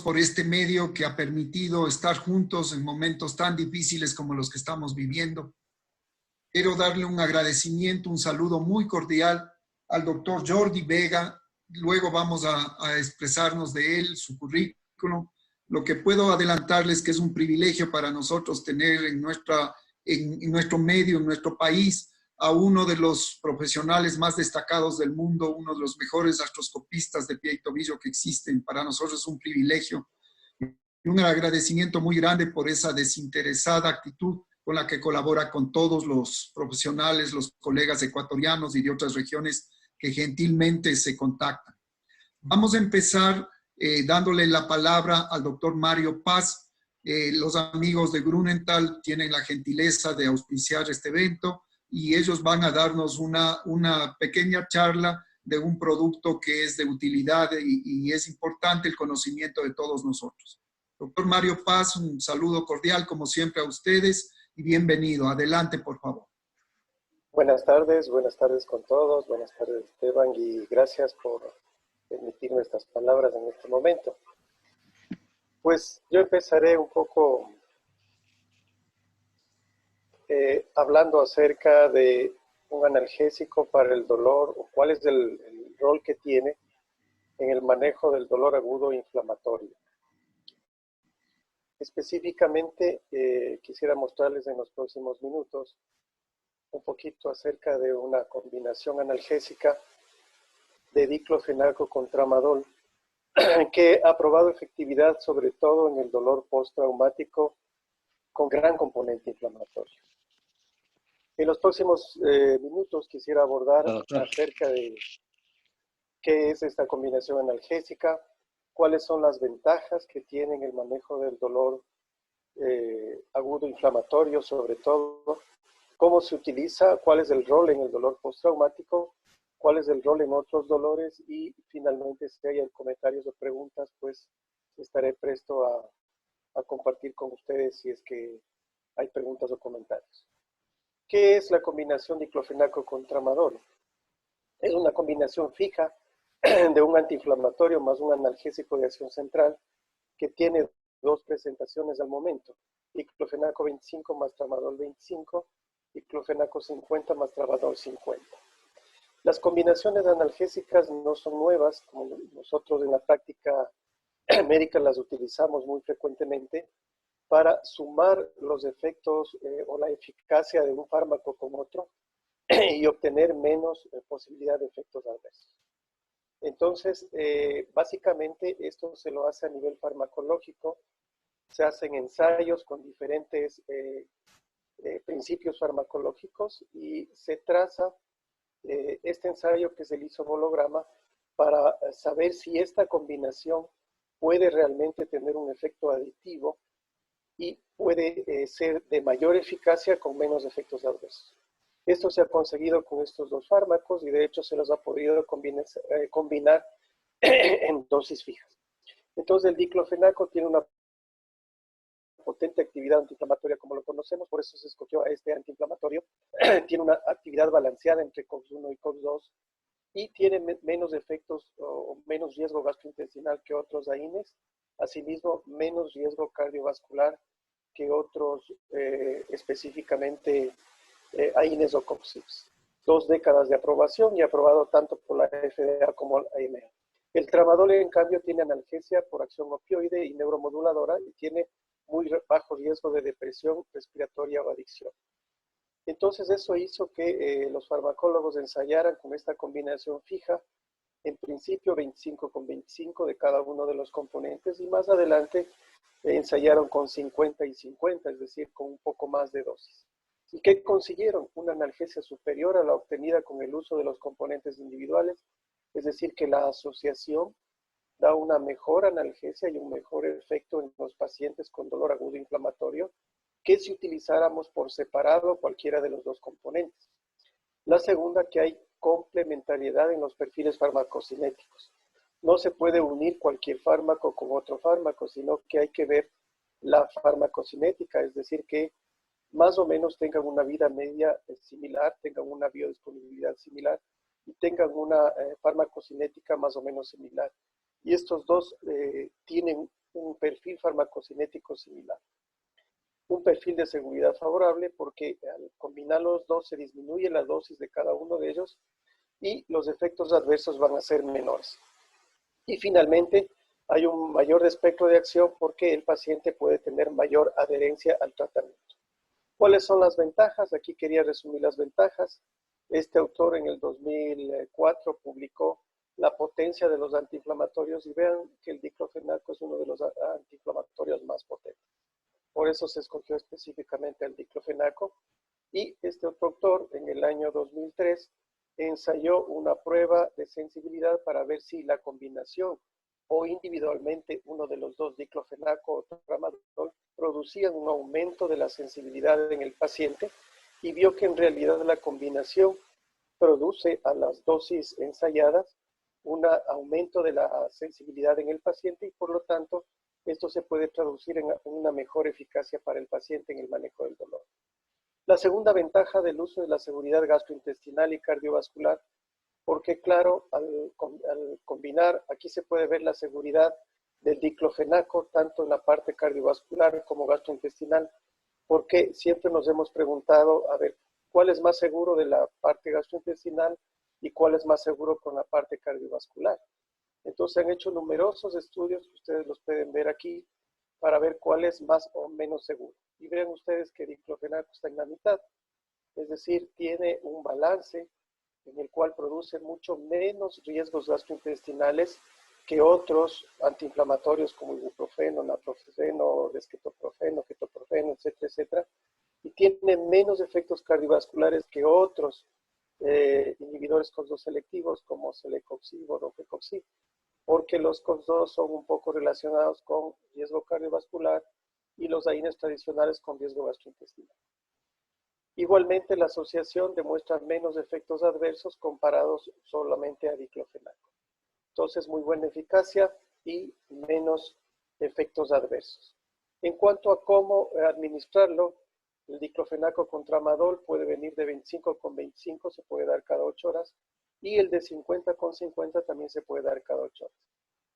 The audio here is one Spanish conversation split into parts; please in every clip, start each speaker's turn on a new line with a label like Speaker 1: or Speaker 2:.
Speaker 1: por este medio que ha permitido estar juntos en momentos tan difíciles como los que estamos viviendo. Quiero darle un agradecimiento, un saludo muy cordial al doctor Jordi Vega. Luego vamos a expresarnos de él, su currículum. Lo que puedo adelantarles que es un privilegio para nosotros tener en nuestro medio, en nuestro país, a uno de los profesionales más destacados del mundo, uno de los mejores artroscopistas de pie y tobillo que existen. Para nosotros es un privilegio y un agradecimiento muy grande por esa desinteresada actitud con la que colabora con todos los profesionales, los colegas ecuatorianos y de otras regiones que gentilmente se contactan. Vamos a empezar dándole la palabra al doctor Mario Paz. Los amigos de Grunenthal tienen la gentileza de auspiciar este evento y ellos van a darnos una pequeña charla de un producto que es de utilidad y es importante el conocimiento de todos nosotros. Doctor Mario Paz, un saludo cordial como siempre a ustedes y bienvenido. Adelante, por favor.
Speaker 2: Buenas tardes con todos. Buenas tardes, Esteban, y gracias por permitirme estas palabras en este momento. Pues yo empezaré un poco hablando acerca de un analgésico para el dolor, o cuál es el rol que tiene en el manejo del dolor agudo inflamatorio. Específicamente, quisiera mostrarles en los próximos minutos un poquito acerca de una combinación analgésica de diclofenaco con tramadol que ha probado efectividad sobre todo en el dolor postraumático con gran componente inflamatorio. En los próximos minutos quisiera abordar acerca de qué es esta combinación analgésica, cuáles son las ventajas que tiene en el manejo del dolor agudo inflamatorio, sobre todo, cómo se utiliza, cuál es el rol en el dolor postraumático, cuál es el rol en otros dolores y finalmente si hay comentarios o preguntas, pues estaré presto a compartir con ustedes si es que hay preguntas o comentarios. ¿Qué es la combinación diclofenaco con tramadol? Es una combinación fija de un antiinflamatorio más un analgésico de acción central que tiene dos presentaciones al momento. Diclofenaco 25 más tramadol 25, diclofenaco 50 más tramadol 50. Las combinaciones analgésicas no son nuevas, como nosotros en la práctica médica las utilizamos muy frecuentemente para sumar los efectos o la eficacia de un fármaco con otro y obtener menos posibilidad de efectos adversos. Entonces, básicamente esto se lo hace a nivel farmacológico, se hacen ensayos con diferentes principios farmacológicos y se traza este ensayo que es el isobolograma para saber si esta combinación puede realmente tener un efecto aditivo y puede ser de mayor eficacia con menos efectos adversos. Esto se ha conseguido con estos dos fármacos y de hecho se los ha podido combinar en dosis fijas. Entonces el diclofenaco tiene una potente actividad antiinflamatoria como lo conocemos, por eso se escogió a este antiinflamatorio. Tiene una actividad balanceada entre COX-1 y COX-2 y tiene menos efectos o menos riesgo gastrointestinal que otros AINES, asimismo menos riesgo cardiovascular que otros específicamente AINES o COX-6. 2 décadas de aprobación y aprobado tanto por la FDA como la EMA. El tramadol, en cambio, tiene analgesia por acción opioide y neuromoduladora y tiene muy bajo riesgo de depresión respiratoria o adicción. Entonces eso hizo que los farmacólogos ensayaran con esta combinación fija, en principio 25 con 25 de cada uno de los componentes y más adelante ensayaron con 50 y 50, es decir, con un poco más de dosis. ¿Y qué consiguieron? Una analgesia superior a la obtenida con el uso de los componentes individuales, es decir, que la asociación da una mejor analgesia y un mejor efecto en los pacientes con dolor agudo inflamatorio que si utilizáramos por separado cualquiera de los dos componentes. La segunda, que hay complementariedad en los perfiles farmacocinéticos. No se puede unir cualquier fármaco con otro fármaco, sino que hay que ver la farmacocinética, es decir, que más o menos tengan una vida media similar, tengan una biodisponibilidad similar y tengan una farmacocinética más o menos similar. Y estos dos tienen un perfil farmacocinético similar. Un perfil de seguridad favorable porque al combinar los dos se disminuye la dosis de cada uno de ellos y los efectos adversos van a ser menores. Y finalmente, hay un mayor espectro de acción porque el paciente puede tener mayor adherencia al tratamiento. ¿Cuáles son las ventajas? Aquí quería resumir las ventajas. Este autor en el 2004 publicó la potencia de los antiinflamatorios y vean que el diclofenaco es uno de los antiinflamatorios más potentes. Por eso se escogió específicamente el diclofenaco. Y este otro autor en el año 2003 ensayó una prueba de sensibilidad para ver si la combinación o individualmente uno de los dos, diclofenaco o tramadol, producían un aumento de la sensibilidad en el paciente y vio que en realidad la combinación produce a las dosis ensayadas un aumento de la sensibilidad en el paciente y por lo tanto esto se puede traducir en una mejor eficacia para el paciente en el manejo del dolor. La segunda ventaja del uso de la seguridad gastrointestinal y cardiovascular, porque claro, al combinar, aquí se puede ver la seguridad del diclofenaco, tanto en la parte cardiovascular como gastrointestinal, porque siempre nos hemos preguntado, a ver, ¿cuál es más seguro de la parte gastrointestinal y cuál es más seguro con la parte cardiovascular? Entonces se han hecho numerosos estudios, que ustedes los pueden ver aquí, para ver cuál es más o menos seguro. Y vean ustedes que diclofenaco está en la mitad, es decir, tiene un balance en el cual produce mucho menos riesgos gastrointestinales que otros antiinflamatorios como ibuprofeno, naproxeno, desquetoprofeno, ketoprofeno, etcétera, etcétera, y tiene menos efectos cardiovasculares que otros inhibidores COX-2 selectivos como celecoxib o rofecoxib, porque los COX-2 son un poco relacionados con riesgo cardiovascular y los AINES tradicionales con riesgo gastrointestinal. Igualmente, la asociación demuestra menos efectos adversos comparados solamente a diclofenaco. Entonces, muy buena eficacia y menos efectos adversos. En cuanto a cómo administrarlo, el diclofenaco con tramadol puede venir de 25 con 25, se puede dar cada 8 horas, y el de 50 con 50 también se puede dar cada 8 horas.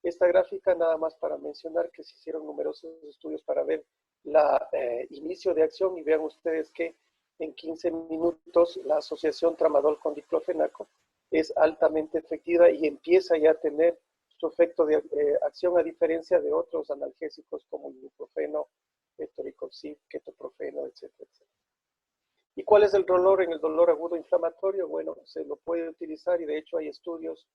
Speaker 2: Esta gráfica nada más para mencionar que se hicieron numerosos estudios para ver el inicio de acción y vean ustedes que en 15 minutos la asociación tramadol con diclofenaco es altamente efectiva y empieza ya a tener su efecto de acción a diferencia de otros analgésicos como ibuprofeno, etoricoxib, ketoprofeno, etcétera, etcétera. ¿Y cuál es el dolor en el dolor agudo inflamatorio? Bueno, se lo puede utilizar y de hecho hay estudios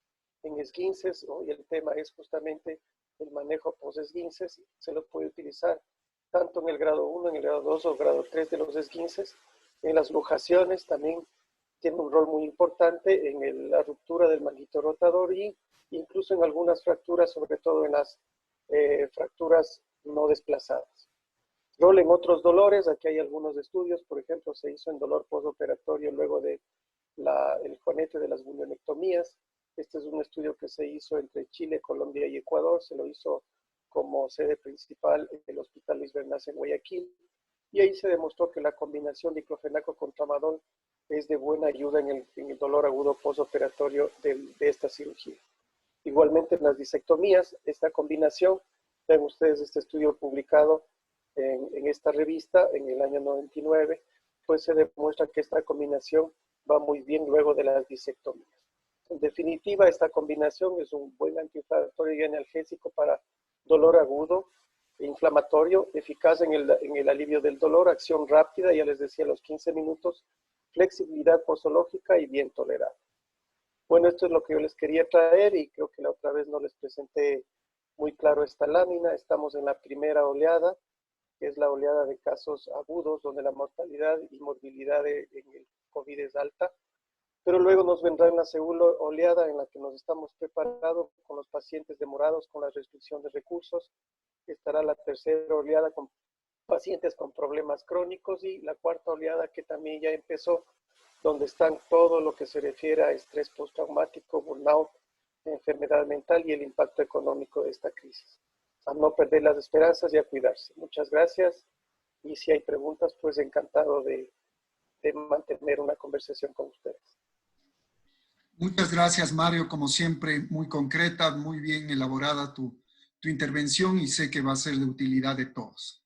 Speaker 2: en esguinces, y el tema es justamente el manejo post-esguinces, se lo puede utilizar tanto en el grado 1, en el grado 2 o grado 3 de los esguinces. En las luxaciones también tiene un rol muy importante en la ruptura del manguito rotador y incluso en algunas fracturas, sobre todo en las fracturas no desplazadas. Rol en otros dolores, aquí hay algunos estudios, por ejemplo, se hizo en dolor postoperatorio luego de el juanete de las bunionectomías. Este es un estudio que se hizo entre Chile, Colombia y Ecuador, se lo hizo como sede principal en el Hospital Luis Bernays en Guayaquil, y ahí se demostró que la combinación diclofenaco con tramadol es de buena ayuda en el dolor agudo postoperatorio de esta cirugía. Igualmente en las disectomías, esta combinación, ven ustedes este estudio publicado en esta revista en el año 99, pues se demuestra que esta combinación va muy bien luego de las disectomías. En definitiva, esta combinación es un buen antiinflamatorio y analgésico para dolor agudo, inflamatorio, eficaz en el alivio del dolor, acción rápida, ya les decía, a los 15 minutos, flexibilidad posológica y bien tolerado. Bueno, esto es lo que yo les quería traer y creo que la otra vez no les presenté muy claro esta lámina. Estamos en la primera oleada, que es la oleada de casos agudos, donde la mortalidad y morbilidad en el COVID es alta. Pero luego nos vendrá una segunda oleada en la que nos estamos preparando con los pacientes demorados, con la restricción de recursos. Estará la tercera oleada con pacientes con problemas crónicos y la cuarta oleada que también ya empezó, donde están todo lo que se refiere a estrés postraumático, burnout, enfermedad mental y el impacto económico de esta crisis. A no perder las esperanzas y a cuidarse. Muchas gracias y si hay preguntas, pues encantado de mantener una conversación con ustedes.
Speaker 1: Muchas gracias, Mario. Como siempre, muy concreta, muy bien elaborada tu tu intervención y sé que va a ser de utilidad de todos.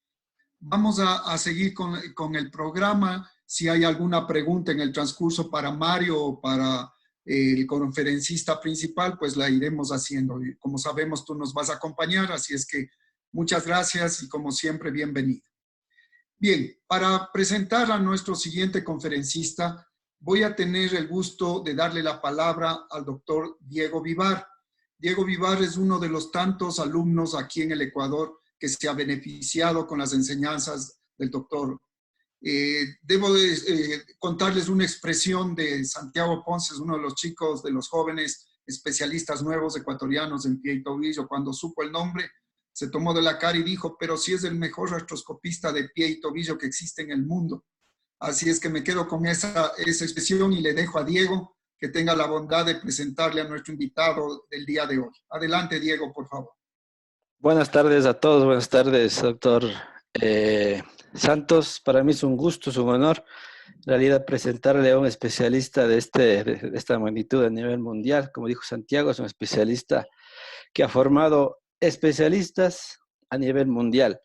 Speaker 1: Vamos a seguir con el programa. Si hay alguna pregunta en el transcurso para Mario o para el conferencista principal, pues la iremos haciendo. Y como sabemos, tú nos vas a acompañar, así es que muchas gracias y como siempre, bienvenido. Bien, para presentar a nuestro siguiente conferencista, voy a tener el gusto de darle la palabra al doctor Diego Vivar. Diego Vivar es uno de los tantos alumnos aquí en el Ecuador que se ha beneficiado con las enseñanzas del doctor. Debo contarles una expresión de Santiago Ponce, uno de los chicos, de los jóvenes especialistas nuevos ecuatorianos en pie y tobillo. Cuando supo el nombre, se tomó de la cara y dijo, pero si es el mejor artroscopista de pie y tobillo que existe en el mundo. Así es que me quedo con esa expresión y le dejo a Diego que tenga la bondad de presentarle a nuestro invitado del día de hoy. Adelante, Diego, por favor.
Speaker 3: Buenas tardes a todos, buenas tardes, doctor Santos. Para mí es un gusto, es un honor, en realidad, presentarle a un especialista de esta magnitud a nivel mundial. Como dijo Santiago, es un especialista que ha formado especialistas a nivel mundial.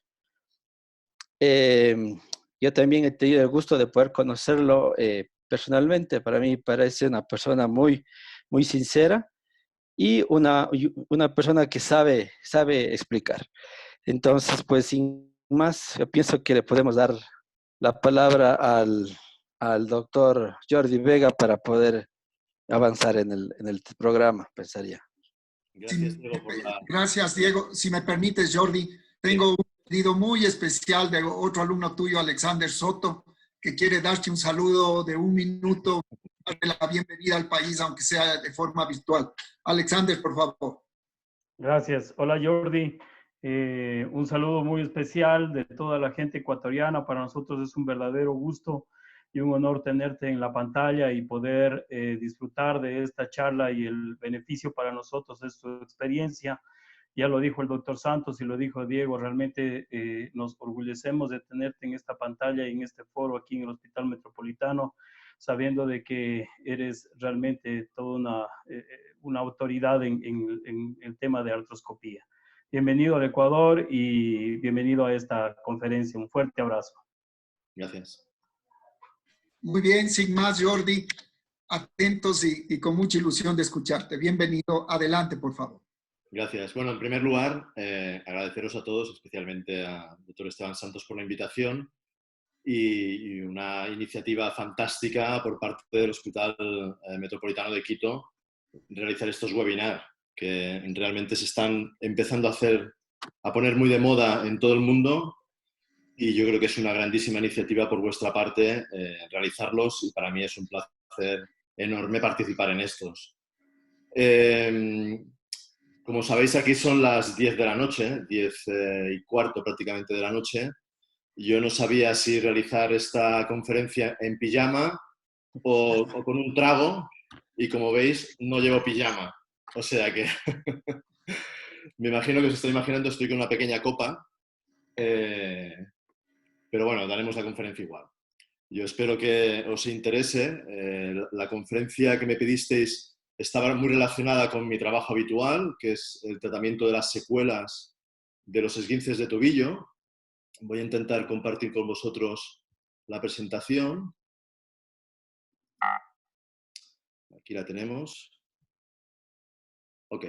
Speaker 3: Yo también he tenido el gusto de poder conocerlo personalmente. Para mí parece una persona muy, muy sincera y una persona que sabe explicar. Entonces, pues sin más, yo pienso que le podemos dar la palabra al doctor Jordi Vega para poder avanzar en el programa, pensaría.
Speaker 1: Gracias, Diego, gracias, Diego. Si me permites, Jordi, tengo un pedido muy especial de otro alumno tuyo, Alexander Soto, que quiere darte un saludo de 1 minuto, darle la bienvenida al país, aunque sea de forma virtual. Alexander, por favor.
Speaker 4: Gracias. Hola, Jordi. Un saludo muy especial de toda la gente ecuatoriana. Para nosotros es un verdadero gusto y un honor tenerte en la pantalla y poder disfrutar de esta charla, y el beneficio para nosotros es tu experiencia. Ya lo dijo el doctor Santos y lo dijo Diego, realmente nos orgullecemos de tenerte en esta pantalla y en este foro aquí en el Hospital Metropolitano, sabiendo de que eres realmente toda una autoridad en el tema de artroscopía. Bienvenido al Ecuador y bienvenido a esta conferencia. Un fuerte abrazo.
Speaker 5: Gracias.
Speaker 1: Muy bien, sin más, Jordi, atentos y con mucha ilusión de escucharte. Bienvenido. Adelante, por favor.
Speaker 5: Gracias. Bueno, en primer lugar, agradeceros a todos, especialmente al doctor Esteban Santos, por la invitación y una iniciativa fantástica por parte del Hospital Metropolitano de Quito, realizar estos webinars que realmente se están empezando a poner muy de moda en todo el mundo, y yo creo que es una grandísima iniciativa por vuestra parte realizarlos, y para mí es un placer enorme participar en estos. Como sabéis, aquí son las 10 de la noche, 10:15 prácticamente de la noche. Yo no sabía si realizar esta conferencia en pijama o con un trago, y como veis, no llevo pijama. O sea que me imagino que os estoy imaginando, estoy con una pequeña copa, pero bueno, daremos la conferencia igual. Yo espero que os interese. La conferencia que me pedisteis estaba muy relacionada con mi trabajo habitual, que es el tratamiento de las secuelas de los esguinces de tobillo. Voy a intentar compartir con vosotros la presentación. Aquí la tenemos. Ok.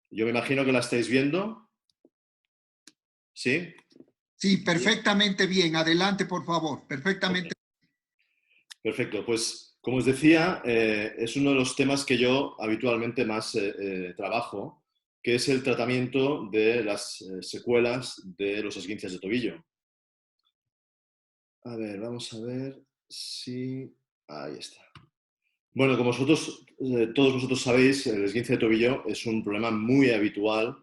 Speaker 5: Yo me imagino que la estáis viendo. ¿Sí?
Speaker 1: Sí, perfectamente bien. Adelante, por favor. Perfectamente.
Speaker 5: Okay. Perfecto. Pues, como os decía, es uno de los temas que yo habitualmente más trabajo, que es el tratamiento de las secuelas de los esguinces de tobillo. A ver, vamos a ver si... Ahí está. Bueno, como todos vosotros sabéis, el esguince de tobillo es un problema muy habitual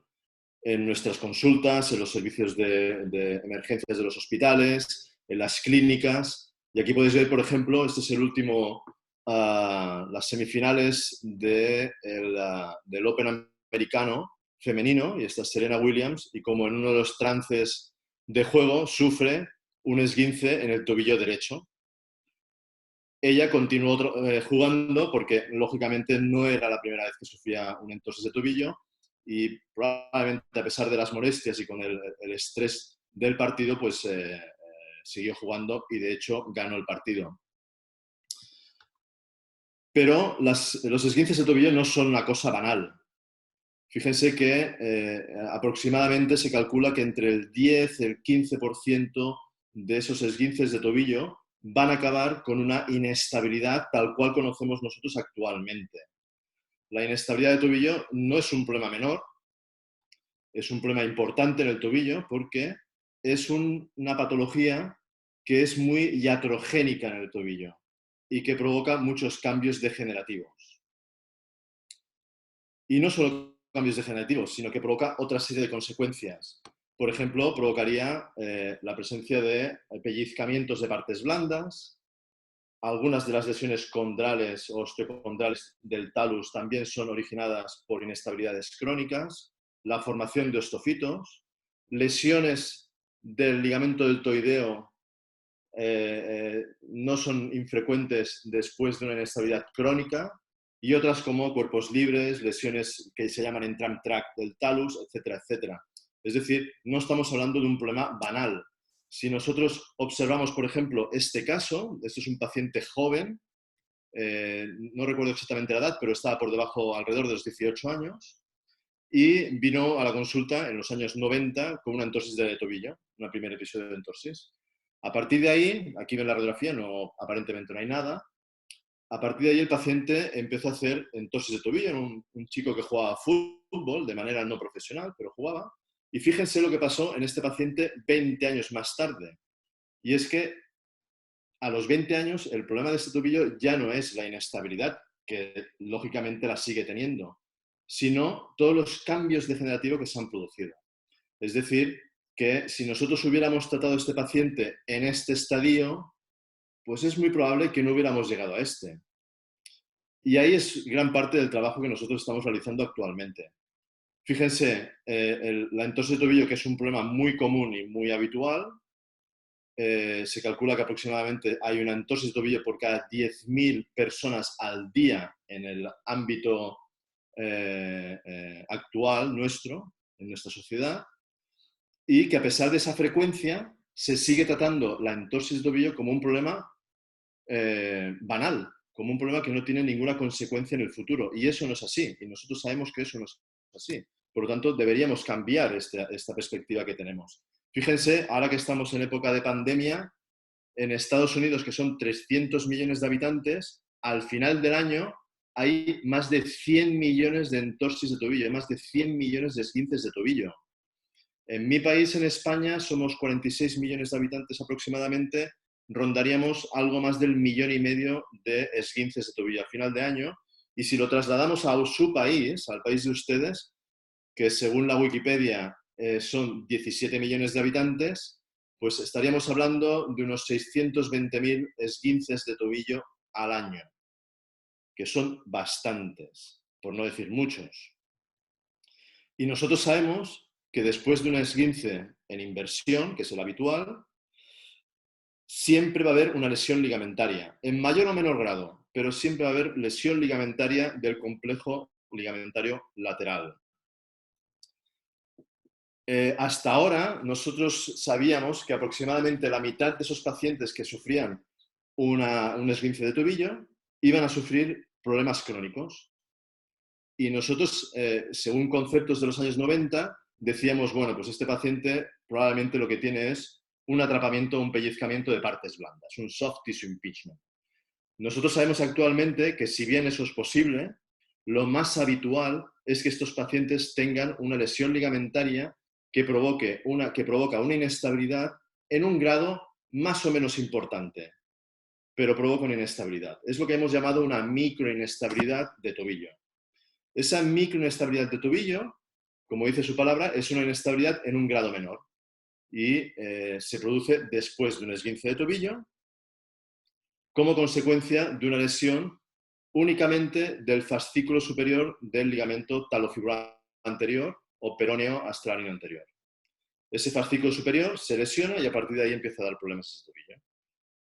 Speaker 5: en nuestras consultas, en los servicios de emergencias de los hospitales, en las clínicas. Y aquí podéis ver, por ejemplo, este es el último, las semifinales del Open americano femenino, y esta es Serena Williams, y como en uno de los trances de juego sufre un esguince en el tobillo derecho. Ella continuó jugando porque, lógicamente, no era la primera vez que sufría un entorses de tobillo, y probablemente a pesar de las molestias y con el estrés del partido, pues siguió jugando y de hecho ganó el partido. Pero los esguinces de tobillo no son una cosa banal. Fíjense que aproximadamente se calcula que entre el 10 y el 15% de esos esguinces de tobillo van a acabar con una inestabilidad tal cual conocemos nosotros actualmente. La inestabilidad de tobillo no es un problema menor, es un problema importante en el tobillo porque es una patología que es muy iatrogénica en el tobillo y que provoca muchos cambios degenerativos. Y no solo cambios degenerativos, sino que provoca otra serie de consecuencias. Por ejemplo, provocaría la presencia de pellizcamientos de partes blandas. Algunas de las lesiones condrales o osteocondrales del talus también son originadas por inestabilidades crónicas, la formación de osteofitos, lesiones del ligamento deltoideo no son infrecuentes después de una inestabilidad crónica, y otras como cuerpos libres, lesiones que se llaman entram tract del talus, etcétera, etcétera. Es decir, no estamos hablando de un problema banal. Si nosotros observamos, por ejemplo, este caso, este es un paciente joven, no recuerdo exactamente la edad, pero estaba por debajo, alrededor de los 18 años, y vino a la consulta en los años 90 con una entorsis de tobillo, un primer episodio de entorsis. A partir de ahí, aquí ven la radiografía, aparentemente no hay nada. A partir de ahí el paciente empezó a hacer entorsis de tobillo, en un chico que jugaba fútbol de manera no profesional, pero jugaba. Y fíjense lo que pasó en este paciente 20 años más tarde. Y es que a los 20 años el problema de este tobillo ya no es la inestabilidad, que lógicamente la sigue teniendo, sino todos los cambios degenerativos que se han producido. Es decir, que si nosotros hubiéramos tratado a este paciente en este estadio, pues es muy probable que no hubiéramos llegado a este. Y ahí es gran parte del trabajo que nosotros estamos realizando actualmente. Fíjense, la entorsis de tobillo, que es un problema muy común y muy habitual, se calcula que aproximadamente hay una entorsis de tobillo por cada 10.000 personas al día en el ámbito actual nuestro, en nuestra sociedad, y que a pesar de esa frecuencia se sigue tratando la entorsis de tobillo como un problema banal, como un problema que no tiene ninguna consecuencia en el futuro. Y eso no es así, y nosotros sabemos que eso no es así. Por lo tanto, deberíamos cambiar esta perspectiva que tenemos. Fíjense, ahora que estamos en época de pandemia, en Estados Unidos, que son 300 millones de habitantes, al final del año hay más de 100 millones de entorsis de tobillo, hay más de 100 millones de esguinces de tobillo. En mi país, en España, somos 46 millones de habitantes aproximadamente, rondaríamos algo más del 1,5 millones de esguinces de tobillo al final de año, y si lo trasladamos a su país, al país de ustedes, que según la Wikipedia son 17 millones de habitantes, pues estaríamos hablando de unos 620.000 esguinces de tobillo al año, que son bastantes, por no decir muchos. Y nosotros sabemos que después de un esguince en inversión, que es el habitual, siempre va a haber una lesión ligamentaria, en mayor o menor grado, pero siempre va a haber lesión ligamentaria del complejo ligamentario lateral. Hasta ahora nosotros sabíamos que aproximadamente la mitad de esos pacientes que sufrían un esguince de tobillo iban a sufrir problemas crónicos. Y nosotros, según conceptos de los años 90, decíamos, bueno, pues este paciente probablemente lo que tiene es un atrapamiento, un pellizcamiento de partes blandas, un soft tissue impingement. Nosotros sabemos actualmente que si bien eso es posible, lo más habitual es que estos pacientes tengan una lesión ligamentaria que provoca una inestabilidad en un grado más o menos importante, pero provoca una inestabilidad. Es lo que hemos llamado una microinestabilidad de tobillo. Esa microinestabilidad de tobillo, como dice su palabra, es una inestabilidad en un grado menor y se produce después de un esguince de tobillo como consecuencia de una lesión únicamente del fascículo superior del ligamento talofibular anterior o peroneo astralino anterior. Ese fascículo superior se lesiona y a partir de ahí empieza a dar problemas de tobillo.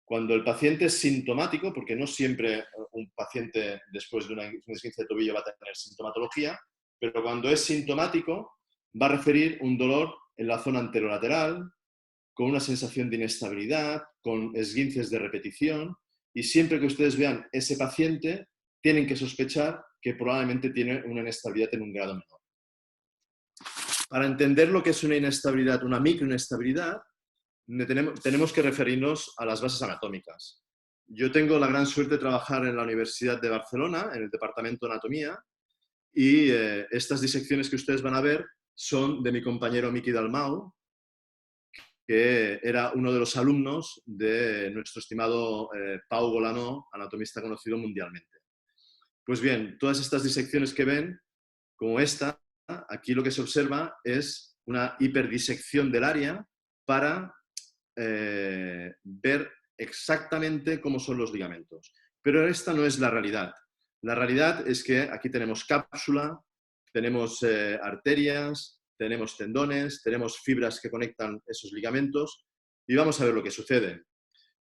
Speaker 5: Cuando el paciente es sintomático, porque no siempre un paciente después de un esguince de tobillo va a tener sintomatología, pero cuando es sintomático va a referir un dolor en la zona anterolateral, con una sensación de inestabilidad, con esguinces de repetición, y siempre que ustedes vean ese paciente, tienen que sospechar que probablemente tiene una inestabilidad en un grado menor. Para entender lo que es una inestabilidad, una microinestabilidad, tenemos que referirnos a las bases anatómicas. Yo tengo la gran suerte de trabajar en la Universidad de Barcelona, en el Departamento de Anatomía, y estas disecciones que ustedes van a ver son de mi compañero Miqui Dalmau, que era uno de los alumnos de nuestro estimado Pau Golanó, anatomista conocido mundialmente. Pues bien, todas estas disecciones que ven, como esta, aquí lo que se observa es una hiperdisección del área para ver exactamente cómo son los ligamentos. Pero esta no es la realidad. La realidad es que aquí tenemos cápsula, tenemos arterias, tenemos tendones, tenemos fibras que conectan esos ligamentos y vamos a ver lo que sucede.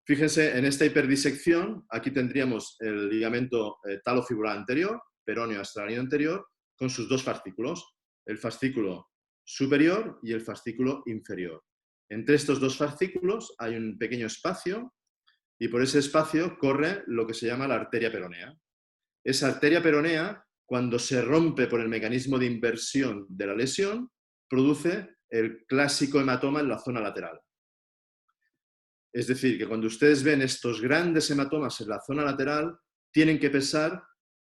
Speaker 5: Fíjense, en esta hiperdisección, aquí tendríamos el ligamento talofibular anterior, peroneo astralino anterior, con sus dos fascículos, el fascículo superior y el fascículo inferior. Entre estos dos fascículos hay un pequeño espacio y por ese espacio corre lo que se llama la arteria peronea. Esa arteria peronea, cuando se rompe por el mecanismo de inversión de la lesión, produce el clásico hematoma en la zona lateral. Es decir, que cuando ustedes ven estos grandes hematomas en la zona lateral, tienen que pensar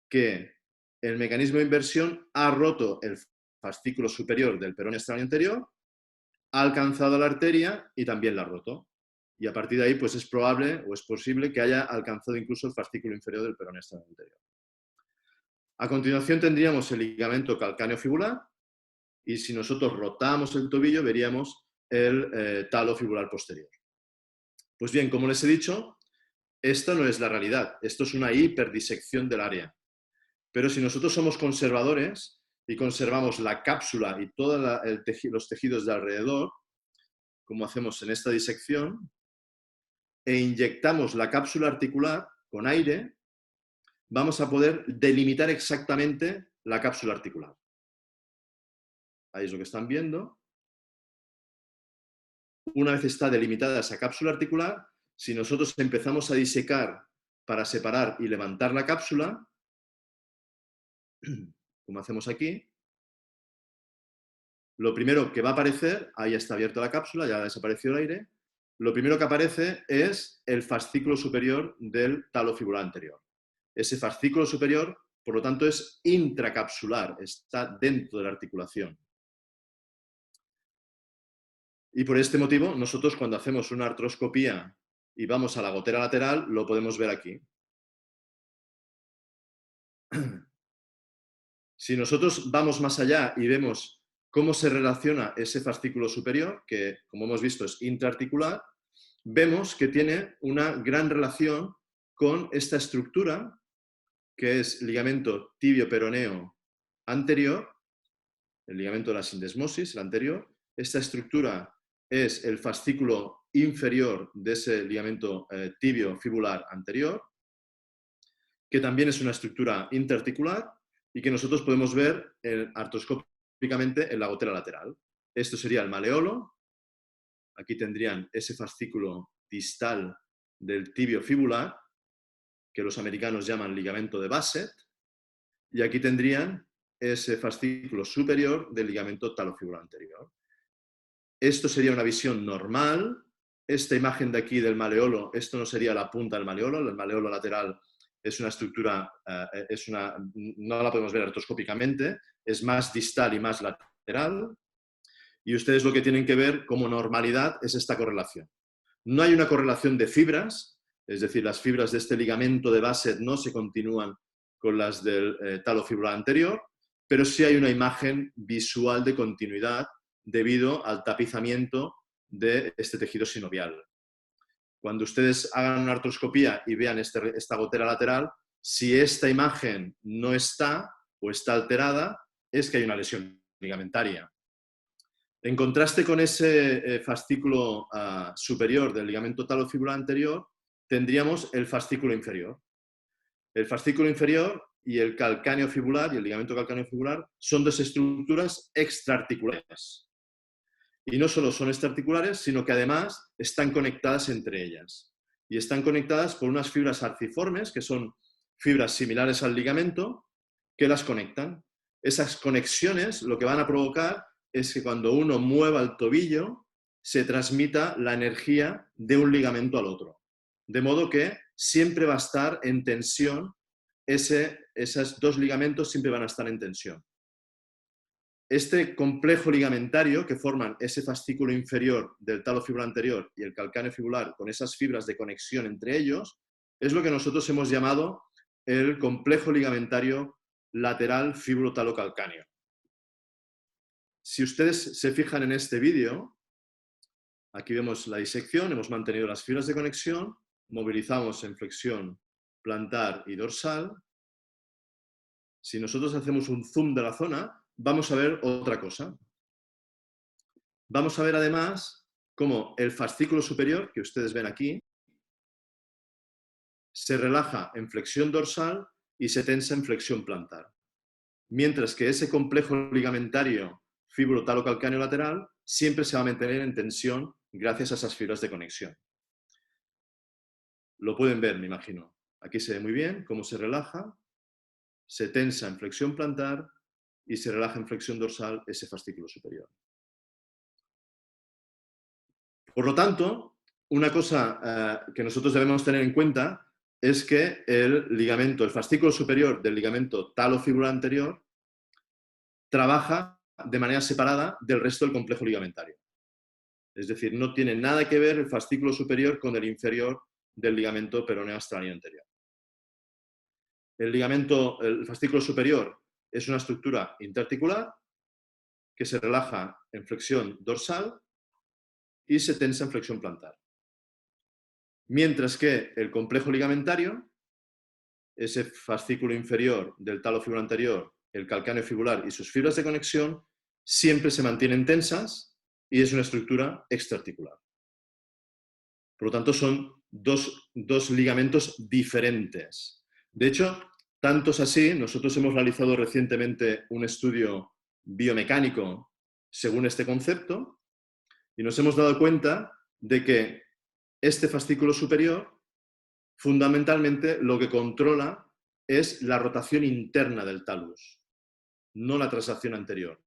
Speaker 5: que el mecanismo de inversión ha roto el fascículo superior del peroneo extraño anterior, ha alcanzado la arteria y también la ha roto. Y a partir de ahí, pues es probable o es posible que haya alcanzado incluso el fascículo inferior del peroneo extraño anterior. A continuación tendríamos el ligamento calcáneo fibular y si nosotros rotamos el tobillo veríamos el talo fibular posterior. Pues bien, como les he dicho, esto no es la realidad, esto es una hiperdisección del área. Pero si nosotros somos conservadores y conservamos la cápsula y todos los tejidos de alrededor, como hacemos en esta disección, e inyectamos la cápsula articular con aire, vamos a poder delimitar exactamente la cápsula articular. Ahí es lo que están viendo. Una vez está delimitada esa cápsula articular, si nosotros empezamos a disecar para separar y levantar la cápsula, como hacemos aquí, lo primero que va a aparecer, ahí está abierta la cápsula, ya ha desaparecido el aire, lo primero que aparece es el fascículo superior del talo fibular anterior. Ese fascículo superior, por lo tanto, es intracapsular, está dentro de la articulación. Y por este motivo, nosotros cuando hacemos una artroscopía y vamos a la gotera lateral, lo podemos ver aquí. Si nosotros vamos más allá y vemos cómo se relaciona ese fascículo superior, que como hemos visto es intraarticular, vemos que tiene una gran relación con esta estructura, que es ligamento tibio-peroneo anterior, el ligamento de la sindesmosis, el anterior. Esta estructura es el fascículo inferior de ese ligamento tibio-fibular anterior, que también es una estructura interarticular y que nosotros podemos ver artroscópicamente en la gotera lateral. Esto sería el maleolo. Aquí tendrían ese fascículo distal del tibio fibular, que los americanos llaman ligamento de Bassett, y aquí tendrían ese fascículo superior del ligamento talofibular anterior. Esto sería una visión normal. Esta imagen de aquí del maleolo, esto no sería la punta del maleolo, el maleolo lateral es una estructura, no la podemos ver artroscópicamente, es más distal y más lateral. Y ustedes lo que tienen que ver como normalidad es esta correlación. No hay una correlación de fibras, es decir, las fibras de este ligamento de Bassett no se continúan con las del talo fibular anterior, pero sí hay una imagen visual de continuidad debido al tapizamiento de este tejido sinovial. Cuando ustedes hagan una artroscopía y vean esta gotera lateral, si esta imagen no está o está alterada, es que hay una lesión ligamentaria. En contraste con ese fascículo superior del ligamento talofibular anterior, tendríamos el fascículo inferior. El fascículo inferior y el calcáneo fibular y el ligamento calcáneo fibular son dos estructuras extraarticulares. Y no solo son extraarticulares, sino que además están conectadas entre ellas. Y están conectadas por unas fibras arciformes, que son fibras similares al ligamento, que las conectan. Esas conexiones lo que van a provocar es que cuando uno mueva el tobillo, se transmita la energía de un ligamento al otro. De modo que siempre va a estar en tensión, esos dos ligamentos siempre van a estar en tensión. Este complejo ligamentario que forman ese fascículo inferior del talo fibular anterior y el calcáneo fibular con esas fibras de conexión entre ellos, es lo que nosotros hemos llamado el complejo ligamentario lateral fibro-talo-calcáneo. Si ustedes se fijan en este vídeo, aquí vemos la disección, hemos mantenido las fibras de conexión, movilizamos en flexión plantar y dorsal. Si nosotros hacemos un zoom de la zona, vamos a ver otra cosa. Vamos a ver además cómo el fascículo superior, que ustedes ven aquí, se relaja en flexión dorsal y se tensa en flexión plantar. Mientras que ese complejo ligamentario fibro-talo-calcáneo lateral siempre se va a mantener en tensión gracias a esas fibras de conexión. Lo pueden ver, me imagino. Aquí se ve muy bien cómo se relaja, se tensa en flexión plantar y se relaja en flexión dorsal ese fascículo superior. Por lo tanto, una cosa que nosotros debemos tener en cuenta es que el fascículo superior del ligamento talo-fibular anterior trabaja de manera separada del resto del complejo ligamentario. Es decir, no tiene nada que ver el fascículo superior con el inferior del ligamento peroneo astranio anterior. El fascículo superior es una estructura interarticular que se relaja en flexión dorsal y se tensa en flexión plantar. Mientras que el complejo ligamentario, ese fascículo inferior del talo fibular anterior, el calcáneo fibular y sus fibras de conexión, siempre se mantienen tensas y es una estructura extraarticular. Por lo tanto, son dos ligamentos diferentes. De hecho, tanto es así, nosotros hemos realizado recientemente un estudio biomecánico según este concepto y nos hemos dado cuenta de que este fascículo superior fundamentalmente lo que controla es la rotación interna del talus, no la traslación anterior,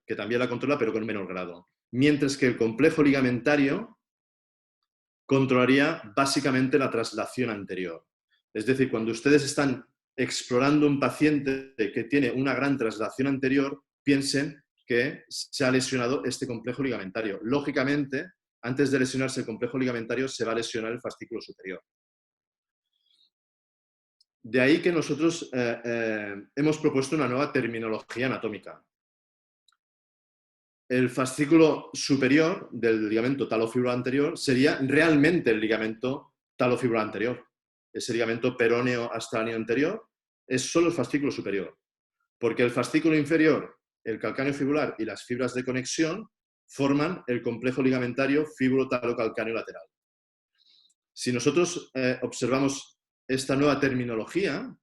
Speaker 5: que también la controla pero con menor grado. Mientras que el complejo ligamentario controlaría básicamente la traslación anterior. Es decir, cuando ustedes están explorando un paciente que tiene una gran traslación anterior, piensen que se ha lesionado este complejo ligamentario. Lógicamente, antes de lesionarse el complejo ligamentario, se va a lesionar el fascículo superior. De ahí que nosotros hemos propuesto una nueva terminología anatómica. El fascículo superior del ligamento talo-fibular anterior sería realmente el ligamento talo-fibular anterior. Ese ligamento peroneo astranio anterior es solo el fascículo superior, porque el fascículo inferior, el calcáneo fibular y las fibras de conexión forman el complejo ligamentario fibro-talo-calcáneo lateral. Si nosotros observamos esta nueva terminología,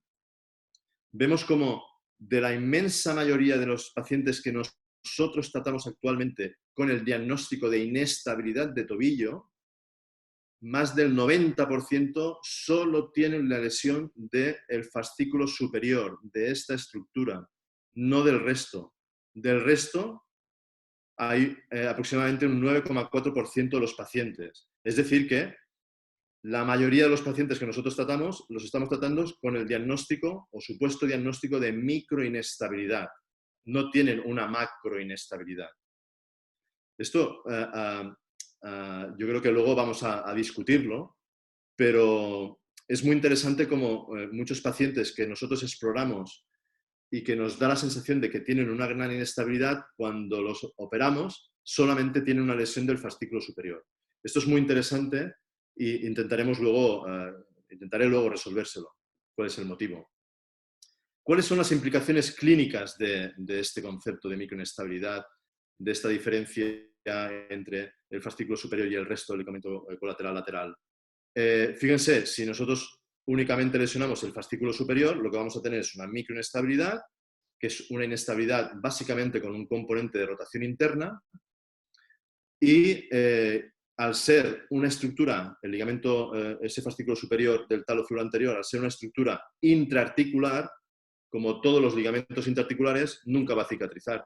Speaker 5: vemos como de la inmensa mayoría de los pacientes que nosotros tratamos actualmente con el diagnóstico de inestabilidad de tobillo, más del 90% solo tienen la lesión del fascículo superior, de esta estructura, no del resto. Del resto hay aproximadamente un 9,4% de los pacientes. Es decir que la mayoría de los pacientes que nosotros tratamos los estamos tratando con el diagnóstico o supuesto diagnóstico de microinestabilidad. No tienen una macroinestabilidad. Esto yo creo que luego vamos a discutirlo, pero es muy interesante como muchos pacientes que nosotros exploramos y que nos da la sensación de que tienen una gran inestabilidad, cuando los operamos solamente tienen una lesión del fascículo superior. Esto es muy interesante e intentaré luego resolvérselo. ¿Cuál es el motivo? ¿Cuáles son las implicaciones clínicas de este concepto de microinestabilidad, de esta diferencia entre el fascículo superior y el resto del ligamento colateral lateral? Fíjense, si nosotros únicamente lesionamos el fascículo superior, lo que vamos a tener es una microinestabilidad, que es una inestabilidad básicamente con un componente de rotación interna, y al ser una estructura, el ligamento, ese fascículo superior del talo fibula anterior, al ser una estructura intraarticular, como todos los ligamentos intraarticulares, nunca va a cicatrizar.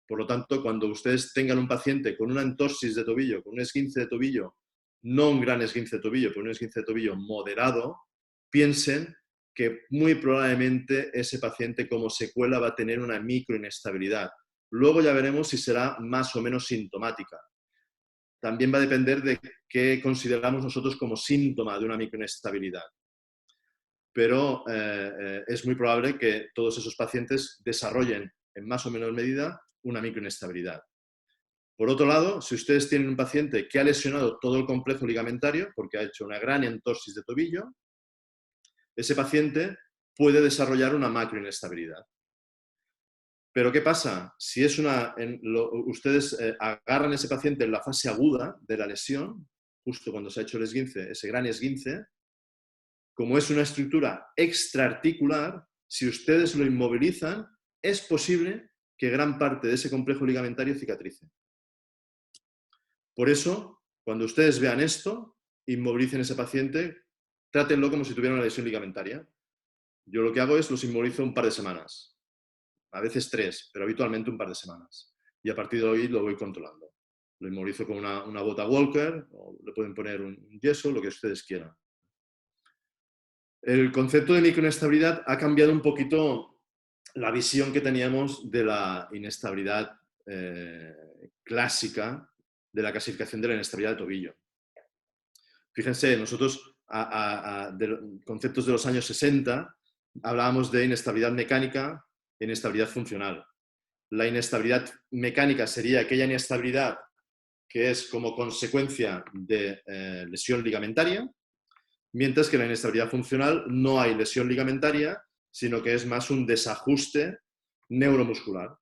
Speaker 5: Por lo tanto, cuando ustedes tengan un paciente con una entorsis de tobillo, con un esguince de tobillo, no un gran esguince de tobillo, pero un esguince de tobillo moderado, piensen que muy probablemente ese paciente como secuela va a tener una microinestabilidad. Luego ya veremos si será más o menos sintomática. También va a depender de qué consideramos nosotros como síntoma de una microinestabilidad. Pero es muy probable que todos esos pacientes desarrollen en más o menos medida una microinestabilidad. Por otro lado, si ustedes tienen un paciente que ha lesionado todo el complejo ligamentario porque ha hecho una gran entorsis de tobillo, ese paciente puede desarrollar una macroinestabilidad. Pero ¿qué pasa? Si es ustedes agarran a ese paciente en la fase aguda de la lesión, justo cuando se ha hecho el esguince, ese gran esguince, como es una estructura extraarticular, si ustedes lo inmovilizan, es posible que gran parte de ese complejo ligamentario cicatrice. Por eso, cuando ustedes vean esto, inmovilicen a ese paciente, trátenlo como si tuviera una lesión ligamentaria. Yo lo que hago es los inmovilizo un par de semanas, a veces 3, pero habitualmente un par de semanas. Y a partir de hoy lo voy controlando. Lo inmovilizo con una bota Walker, o le pueden poner un yeso, lo que ustedes quieran. El concepto de microinestabilidad ha cambiado un poquito la visión que teníamos de la inestabilidad clásica de la clasificación de la inestabilidad de tobillo. Fíjense, nosotros, de conceptos de los años 60, hablábamos de inestabilidad mecánica e inestabilidad funcional. La inestabilidad mecánica sería aquella inestabilidad que es como consecuencia de lesión ligamentaria, mientras que en la inestabilidad funcional no hay lesión ligamentaria, sino que es más un desajuste neuromuscular.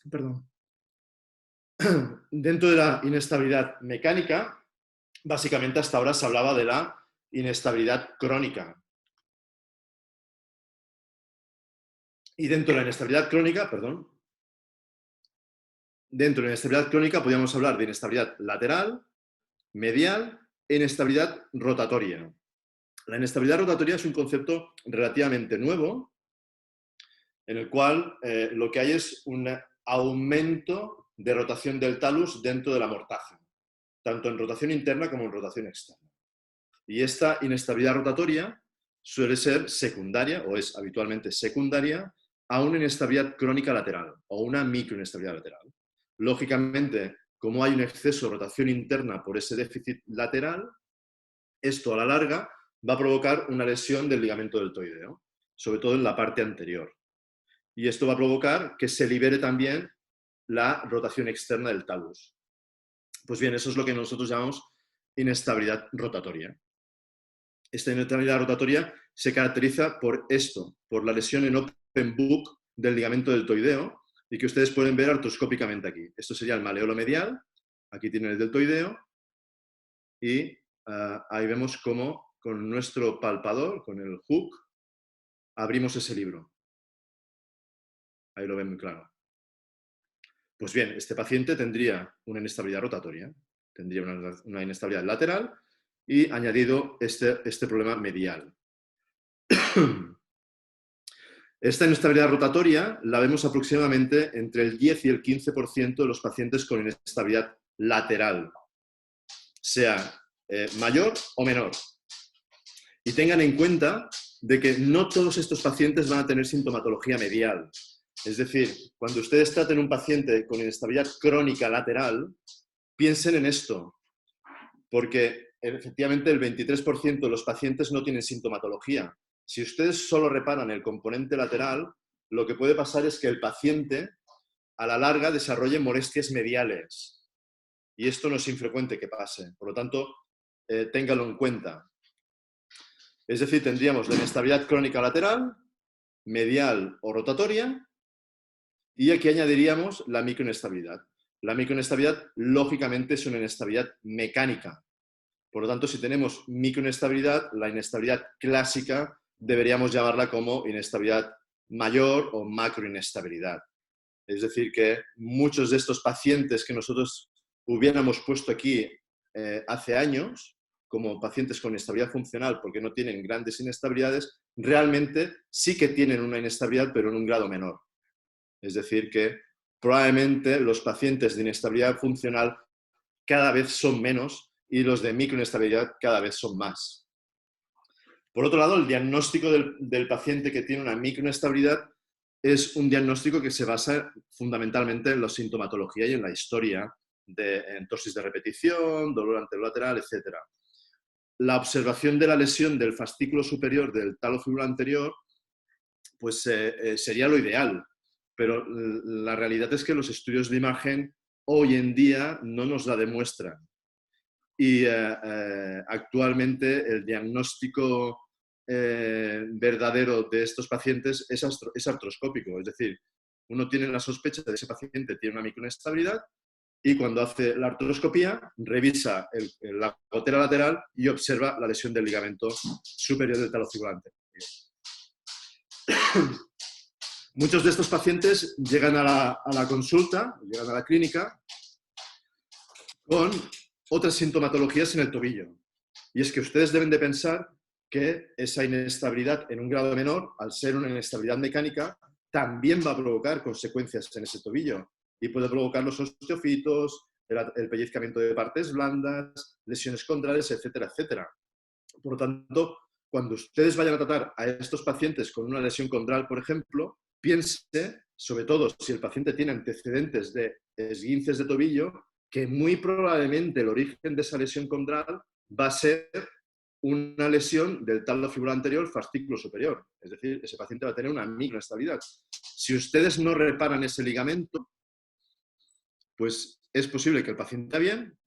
Speaker 5: Perdón. Dentro de la inestabilidad mecánica, básicamente hasta ahora se hablaba de la inestabilidad crónica. Y dentro de la inestabilidad crónica, dentro de la inestabilidad crónica podríamos hablar de inestabilidad lateral, medial e inestabilidad rotatoria. La inestabilidad rotatoria es un concepto relativamente nuevo, en el cual lo que hay es un aumento de rotación del talus dentro de la mortaja, tanto en rotación interna como en rotación externa. Y esta inestabilidad rotatoria suele ser secundaria, o es habitualmente secundaria, a una inestabilidad crónica lateral o una microinestabilidad lateral. Lógicamente, como hay un exceso de rotación interna por ese déficit lateral, esto a la larga va a provocar una lesión del ligamento deltoideo, sobre todo en la parte anterior. Y esto va a provocar que se libere también la rotación externa del talus. Pues bien, eso es lo que nosotros llamamos inestabilidad rotatoria. Esta inestabilidad rotatoria se caracteriza por esto, por la lesión en open book del ligamento deltoideo, y que ustedes pueden ver artroscópicamente aquí. Esto sería el maleolo medial, aquí tienen el deltoideo, y ahí vemos cómo con nuestro palpador, con el hook, abrimos ese libro. Ahí lo ven muy claro. Pues bien, este paciente tendría una inestabilidad rotatoria, tendría una inestabilidad lateral y añadido este problema medial. Esta inestabilidad rotatoria la vemos aproximadamente entre el 10 y el 15% de los pacientes con inestabilidad lateral, sea mayor o menor. Y tengan en cuenta de que no todos estos pacientes van a tener sintomatología medial. Es decir, cuando ustedes traten un paciente con inestabilidad crónica lateral, piensen en esto, porque efectivamente el 23% de los pacientes no tienen sintomatología. Si ustedes solo reparan el componente lateral, lo que puede pasar es que el paciente a la larga desarrolle molestias mediales. Y esto no es infrecuente que pase. Por lo tanto, ténganlo en cuenta. Es decir, tendríamos la inestabilidad crónica lateral, medial o rotatoria, y aquí añadiríamos la microinestabilidad. La microinestabilidad, lógicamente, es una inestabilidad mecánica. Por lo tanto, si tenemos microinestabilidad, la inestabilidad clásica deberíamos llamarla como inestabilidad mayor o macroinestabilidad. Es decir, que muchos de estos pacientes que nosotros hubiéramos puesto aquí hace años, como pacientes con inestabilidad funcional porque no tienen grandes inestabilidades, realmente sí que tienen una inestabilidad, pero en un grado menor. Es decir, que probablemente los pacientes de inestabilidad funcional cada vez son menos y los de microinestabilidad cada vez son más. Por otro lado, el diagnóstico del paciente que tiene una microinestabilidad es un diagnóstico que se basa fundamentalmente en la sintomatología y en la historia de entorsis de repetición, dolor anterolateral, etc. La observación de la lesión del fascículo superior del talo fibular anterior pues, sería lo ideal, pero la realidad es que los estudios de imagen hoy en día no nos la demuestran. Y actualmente el diagnóstico verdadero de estos pacientes es artroscópico, es decir, uno tiene la sospecha de que ese paciente tiene una microinestabilidad y cuando hace la artroscopía revisa la gotera lateral y observa la lesión del ligamento superior del talo fibular anterior. Muchos de estos pacientes llegan a la consulta, llegan a la clínica con otras sintomatologías en el tobillo. Y es que ustedes deben de pensar que esa inestabilidad en un grado menor, al ser una inestabilidad mecánica, también va a provocar consecuencias en ese tobillo. Y puede provocar los osteofitos, el pellizcamiento de partes blandas, lesiones condrales, etcétera, etcétera. Por lo tanto, cuando ustedes vayan a tratar a estos pacientes con una lesión condral, por ejemplo, piense, sobre todo si el paciente tiene antecedentes de esguinces de tobillo, que muy probablemente el origen de esa lesión condral va a ser una lesión del talo fibular anterior, fascículo superior. Es decir, ese paciente va a tener una microinestabilidad. Si ustedes no reparan ese ligamento, pues es posible que el paciente esté bien,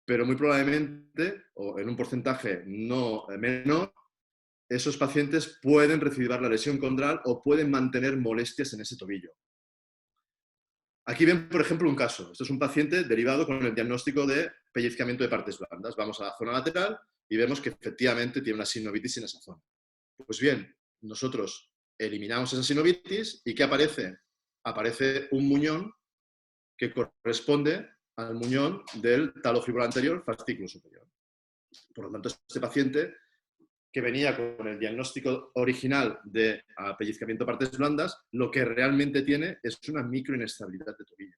Speaker 5: pero muy probablemente, o en un porcentaje no menor, esos pacientes pueden recidivar la lesión condral o pueden mantener molestias en ese tobillo. Aquí ven, por ejemplo, un caso. Esto es un paciente derivado con el diagnóstico de pellizcamiento de partes blandas. Vamos a la zona lateral y vemos que efectivamente tiene una sinovitis en esa zona. Pues bien, nosotros eliminamos esa sinovitis y ¿qué aparece? Aparece un muñón que corresponde al muñón del talo fibular anterior, fascículo superior. Por lo tanto, este paciente que venía con el diagnóstico original de pellizcamiento de partes blandas, lo que realmente tiene es una microinestabilidad de tobillo.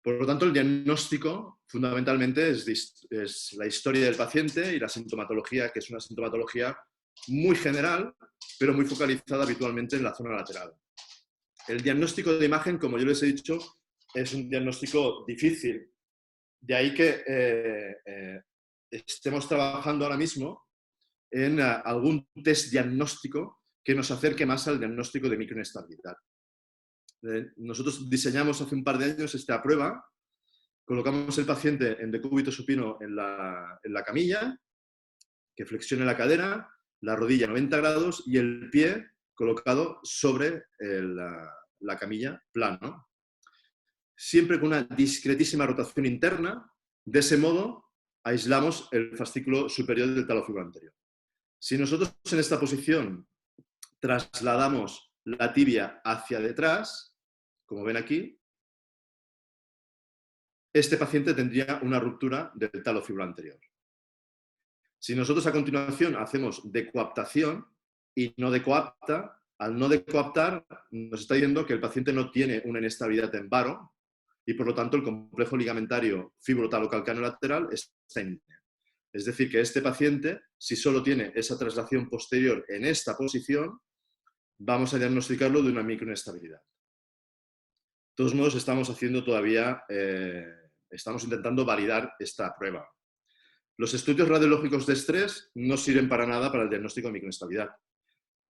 Speaker 5: Por lo tanto, el diagnóstico fundamentalmente es la historia del paciente y la sintomatología, que es una sintomatología muy general, pero muy focalizada habitualmente en la zona lateral. El diagnóstico de imagen, como yo les he dicho, es un diagnóstico difícil. De ahí que estemos trabajando ahora mismo en algún test diagnóstico que nos acerque más al diagnóstico de microinestabilidad. Nosotros diseñamos hace un par de años esta prueba, colocamos el paciente en decúbito supino en la camilla, que flexione la cadera, la rodilla a 90 grados y el pie colocado sobre la camilla plano. Siempre con una discretísima rotación interna, de ese modo aislamos el fascículo superior del talo fibular anterior. Si nosotros en esta posición trasladamos la tibia hacia detrás, como ven aquí, este paciente tendría una ruptura del talo fibular anterior. Si nosotros a continuación hacemos decoaptación y no decoapta, al no decoaptar nos está diciendo que el paciente no tiene una inestabilidad en varo y por lo tanto el complejo ligamentario fibrotalocalcáneo lateral está íntegro. Es decir, que este paciente, si solo tiene esa traslación posterior en esta posición, vamos a diagnosticarlo de una microinestabilidad. De todos modos, estamos haciendo todavía, estamos intentando validar esta prueba. Los estudios radiológicos de estrés no sirven para nada para el diagnóstico de microinestabilidad.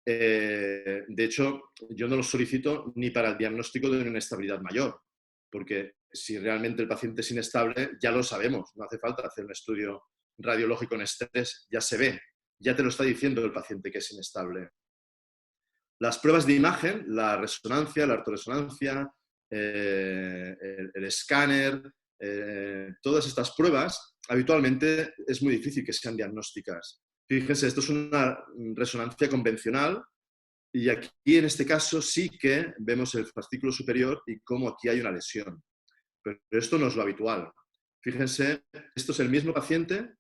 Speaker 5: De hecho, yo no los solicito ni para el diagnóstico de una inestabilidad mayor, porque si realmente el paciente es inestable, ya lo sabemos, no hace falta hacer un estudio radiológico en estrés, ya se ve, ya te lo está diciendo el paciente que es inestable. Las pruebas de imagen, la resonancia, la ortoresonancia, el escáner, todas estas pruebas, habitualmente es muy difícil que sean diagnósticas. Fíjense, esto es una resonancia convencional y aquí en este caso sí que vemos el fascículo superior y cómo aquí hay una lesión. Pero esto no es lo habitual. Fíjense, esto es el mismo paciente,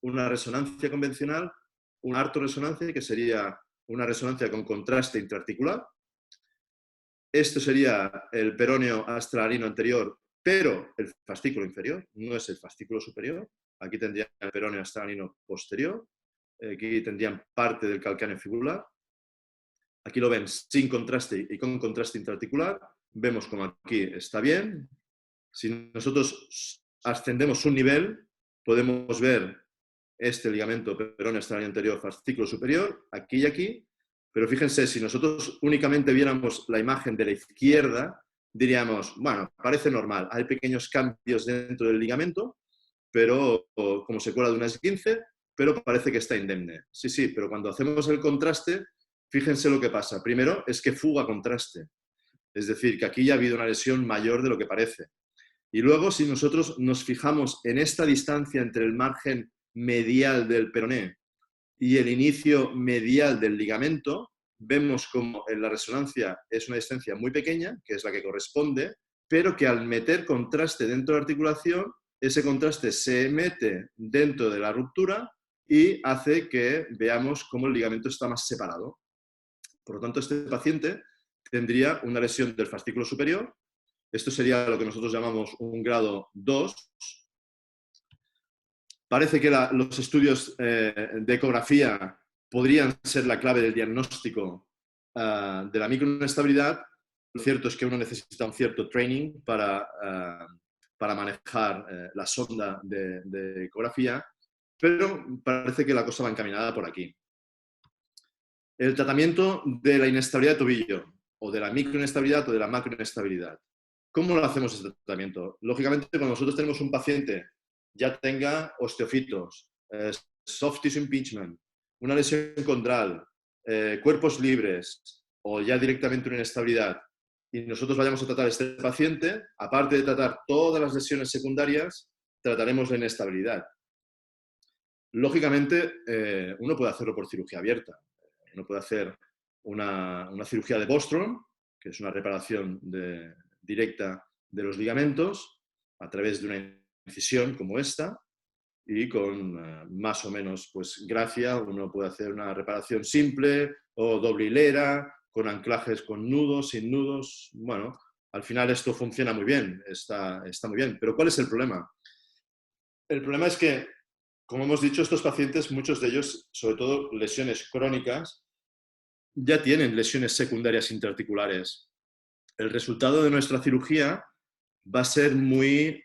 Speaker 5: una resonancia convencional, una ortoresonancia, que sería una resonancia con contraste intraarticular. Esto sería el peroneo astralarino anterior, pero el fascículo inferior, no es el fascículo superior. Aquí tendrían el peroneo astralarino posterior. Aquí tendrían parte del calcáneo fibular. Aquí lo ven sin contraste y con contraste intraarticular. Vemos como aquí está bien. Si nosotros ascendemos un nivel, podemos ver este ligamento peroneo astralarino anterior, fascículo superior, aquí y aquí. Pero fíjense, si nosotros únicamente viéramos la imagen de la izquierda, diríamos, bueno, parece normal, hay pequeños cambios dentro del ligamento, pero como secuela de una esguince, pero parece que está indemne. Sí, sí, pero cuando hacemos el contraste, fíjense lo que pasa. Primero es que fuga contraste, es decir, que aquí ya ha habido una lesión mayor de lo que parece. Y luego, si nosotros nos fijamos en esta distancia entre el margen medial del peroné y el inicio medial del ligamento, vemos como en la resonancia es una distancia muy pequeña, que es la que corresponde, pero que al meter contraste dentro de la articulación, ese contraste se mete dentro de la ruptura y hace que veamos cómo el ligamento está más separado. Por lo tanto, este paciente tendría una lesión del fascículo superior. Esto sería lo que nosotros llamamos un grado 2. Parece que los estudios de ecografía podrían ser la clave del diagnóstico de la microinestabilidad. Lo cierto es que uno necesita un cierto training para manejar la sonda de ecografía, pero parece que la cosa va encaminada por aquí. El tratamiento de la inestabilidad de tobillo, o de la microinestabilidad o de la macroinestabilidad. ¿Cómo lo hacemos este tratamiento? Lógicamente, cuando nosotros tenemos un paciente ya tenga osteofitos, soft tissue impingement, una lesión condral, cuerpos libres o ya directamente una inestabilidad, y nosotros vayamos a tratar a este paciente, aparte de tratar todas las lesiones secundarias, trataremos la inestabilidad. Lógicamente, uno puede hacerlo por cirugía abierta. Uno puede hacer una cirugía de Bostrom, que es una reparación directa de los ligamentos, a través de una incisión como esta, y con más o menos pues, gracia uno puede hacer una reparación simple o doble hilera, con anclajes con nudos, sin nudos. Bueno, al final esto funciona muy bien, está muy bien. Pero ¿cuál es el problema? El problema es que, como hemos dicho, estos pacientes, muchos de ellos, sobre todo lesiones crónicas, ya tienen lesiones secundarias intraarticulares. El resultado de nuestra cirugía va a ser muy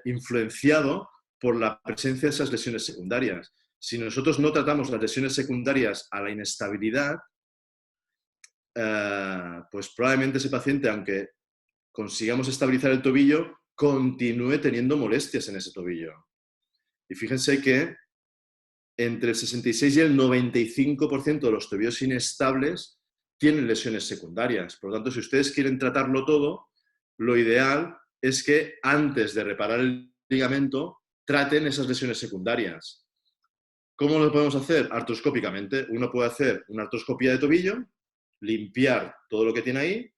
Speaker 5: influenciado por la presencia de esas lesiones secundarias. Si nosotros no tratamos las lesiones secundarias a la inestabilidad, pues probablemente ese paciente, aunque consigamos estabilizar el tobillo, continúe teniendo molestias en ese tobillo. Y fíjense que entre el 66 y el 95% de los tobillos inestables tienen lesiones secundarias. Por lo tanto, si ustedes quieren tratarlo todo, lo ideal es que antes de reparar el ligamento, traten esas lesiones secundarias. ¿Cómo lo podemos hacer? Artroscópicamente. Uno puede hacer una artroscopía de tobillo, limpiar todo lo que tiene ahí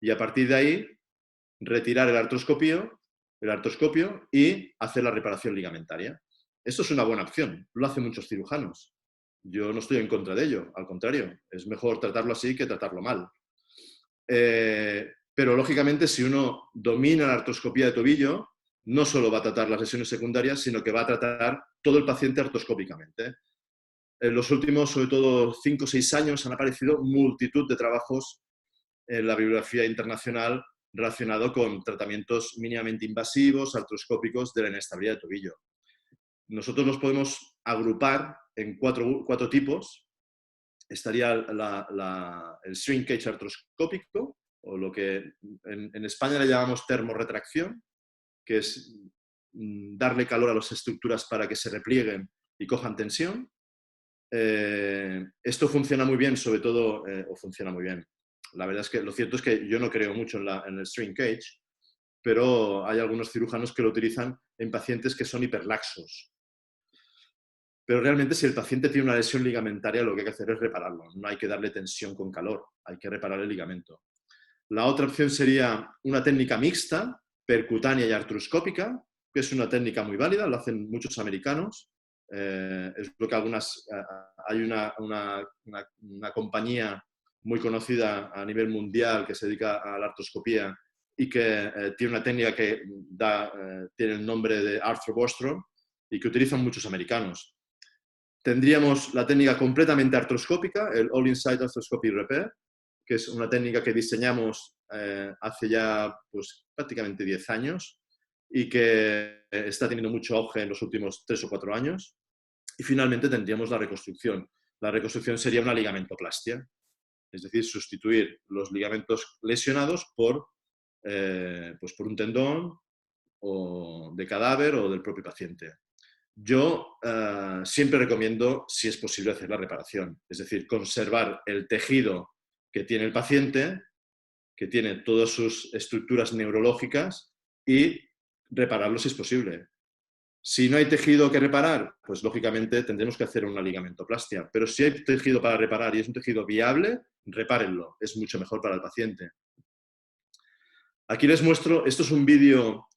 Speaker 5: y a partir de ahí retirar el artroscopio y hacer la reparación ligamentaria. Esto es una buena opción, lo hacen muchos cirujanos. Yo no estoy en contra de ello, al contrario, es mejor tratarlo así que tratarlo mal. Pero lógicamente, si uno domina la artroscopía de tobillo, no solo va a tratar las lesiones secundarias, sino que va a tratar todo el paciente artroscópicamente. En los últimos, sobre todo, 5 o 6 años han aparecido multitud de trabajos en la bibliografía internacional relacionado con tratamientos mínimamente invasivos, artroscópicos de la inestabilidad de tobillo. Nosotros los podemos agrupar en cuatro tipos. Estaría el shrinkage artroscópico, o lo que en España le llamamos termorretracción, que es darle calor a las estructuras para que se replieguen y cojan tensión. Esto funciona muy bien, sobre todo, o funciona muy bien. La verdad es que lo cierto es que yo no creo mucho en el shrinkage, pero hay algunos cirujanos que lo utilizan en pacientes que son hiperlaxos. Pero realmente si el paciente tiene una lesión ligamentaria, lo que hay que hacer es repararlo. No hay que darle tensión con calor, hay que reparar el ligamento. La otra opción sería una técnica mixta, percutánea y artroscópica, que es una técnica muy válida, lo hacen muchos americanos. Es lo que hay una compañía muy conocida a nivel mundial que se dedica a la artroscopía y que tiene una técnica que tiene el nombre de Arthur Bostrom y que utilizan muchos americanos. Tendríamos la técnica completamente artroscópica, el All Inside Arthroscopy Repair, que es una técnica que diseñamos hace ya pues, prácticamente 10 años y que está teniendo mucho auge en los últimos 3 o 4 años. Y finalmente tendríamos la reconstrucción. La reconstrucción sería una ligamentoplastia, es decir, sustituir los ligamentos lesionados por un tendón o de cadáver o del propio paciente. Yo siempre recomiendo, si es posible, hacer la reparación, es decir, conservar el tejido que tiene el paciente, que tiene todas sus estructuras neurológicas y repararlo si es posible. Si no hay tejido que reparar, pues lógicamente tendremos que hacer una ligamentoplastia, pero si hay tejido para reparar y es un tejido viable, repárenlo, es mucho mejor para el paciente. Aquí les muestro, esto es un vídeo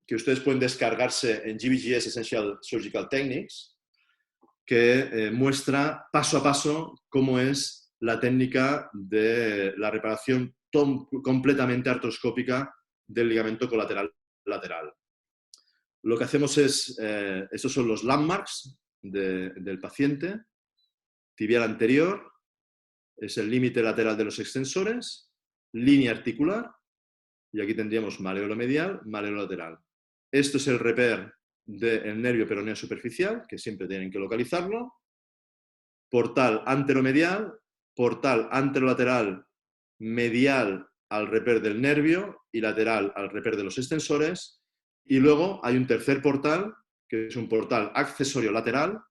Speaker 5: que ustedes pueden descargarse en GBGS Essential Surgical Techniques, que muestra paso a paso cómo es la técnica de la reparación completamente artroscópica del ligamento colateral lateral. Lo que hacemos es, estos son los landmarks del paciente, tibial anterior, es el límite lateral de los extensores, línea articular, y aquí tendríamos maléolo medial, maléolo lateral. Esto es el repair del nervio peroneo superficial, que siempre tienen que localizarlo, portal anteromedial, portal anterolateral medial al repair del nervio y lateral al repair de los extensores, y luego hay un tercer portal, que es un portal accesorio lateral,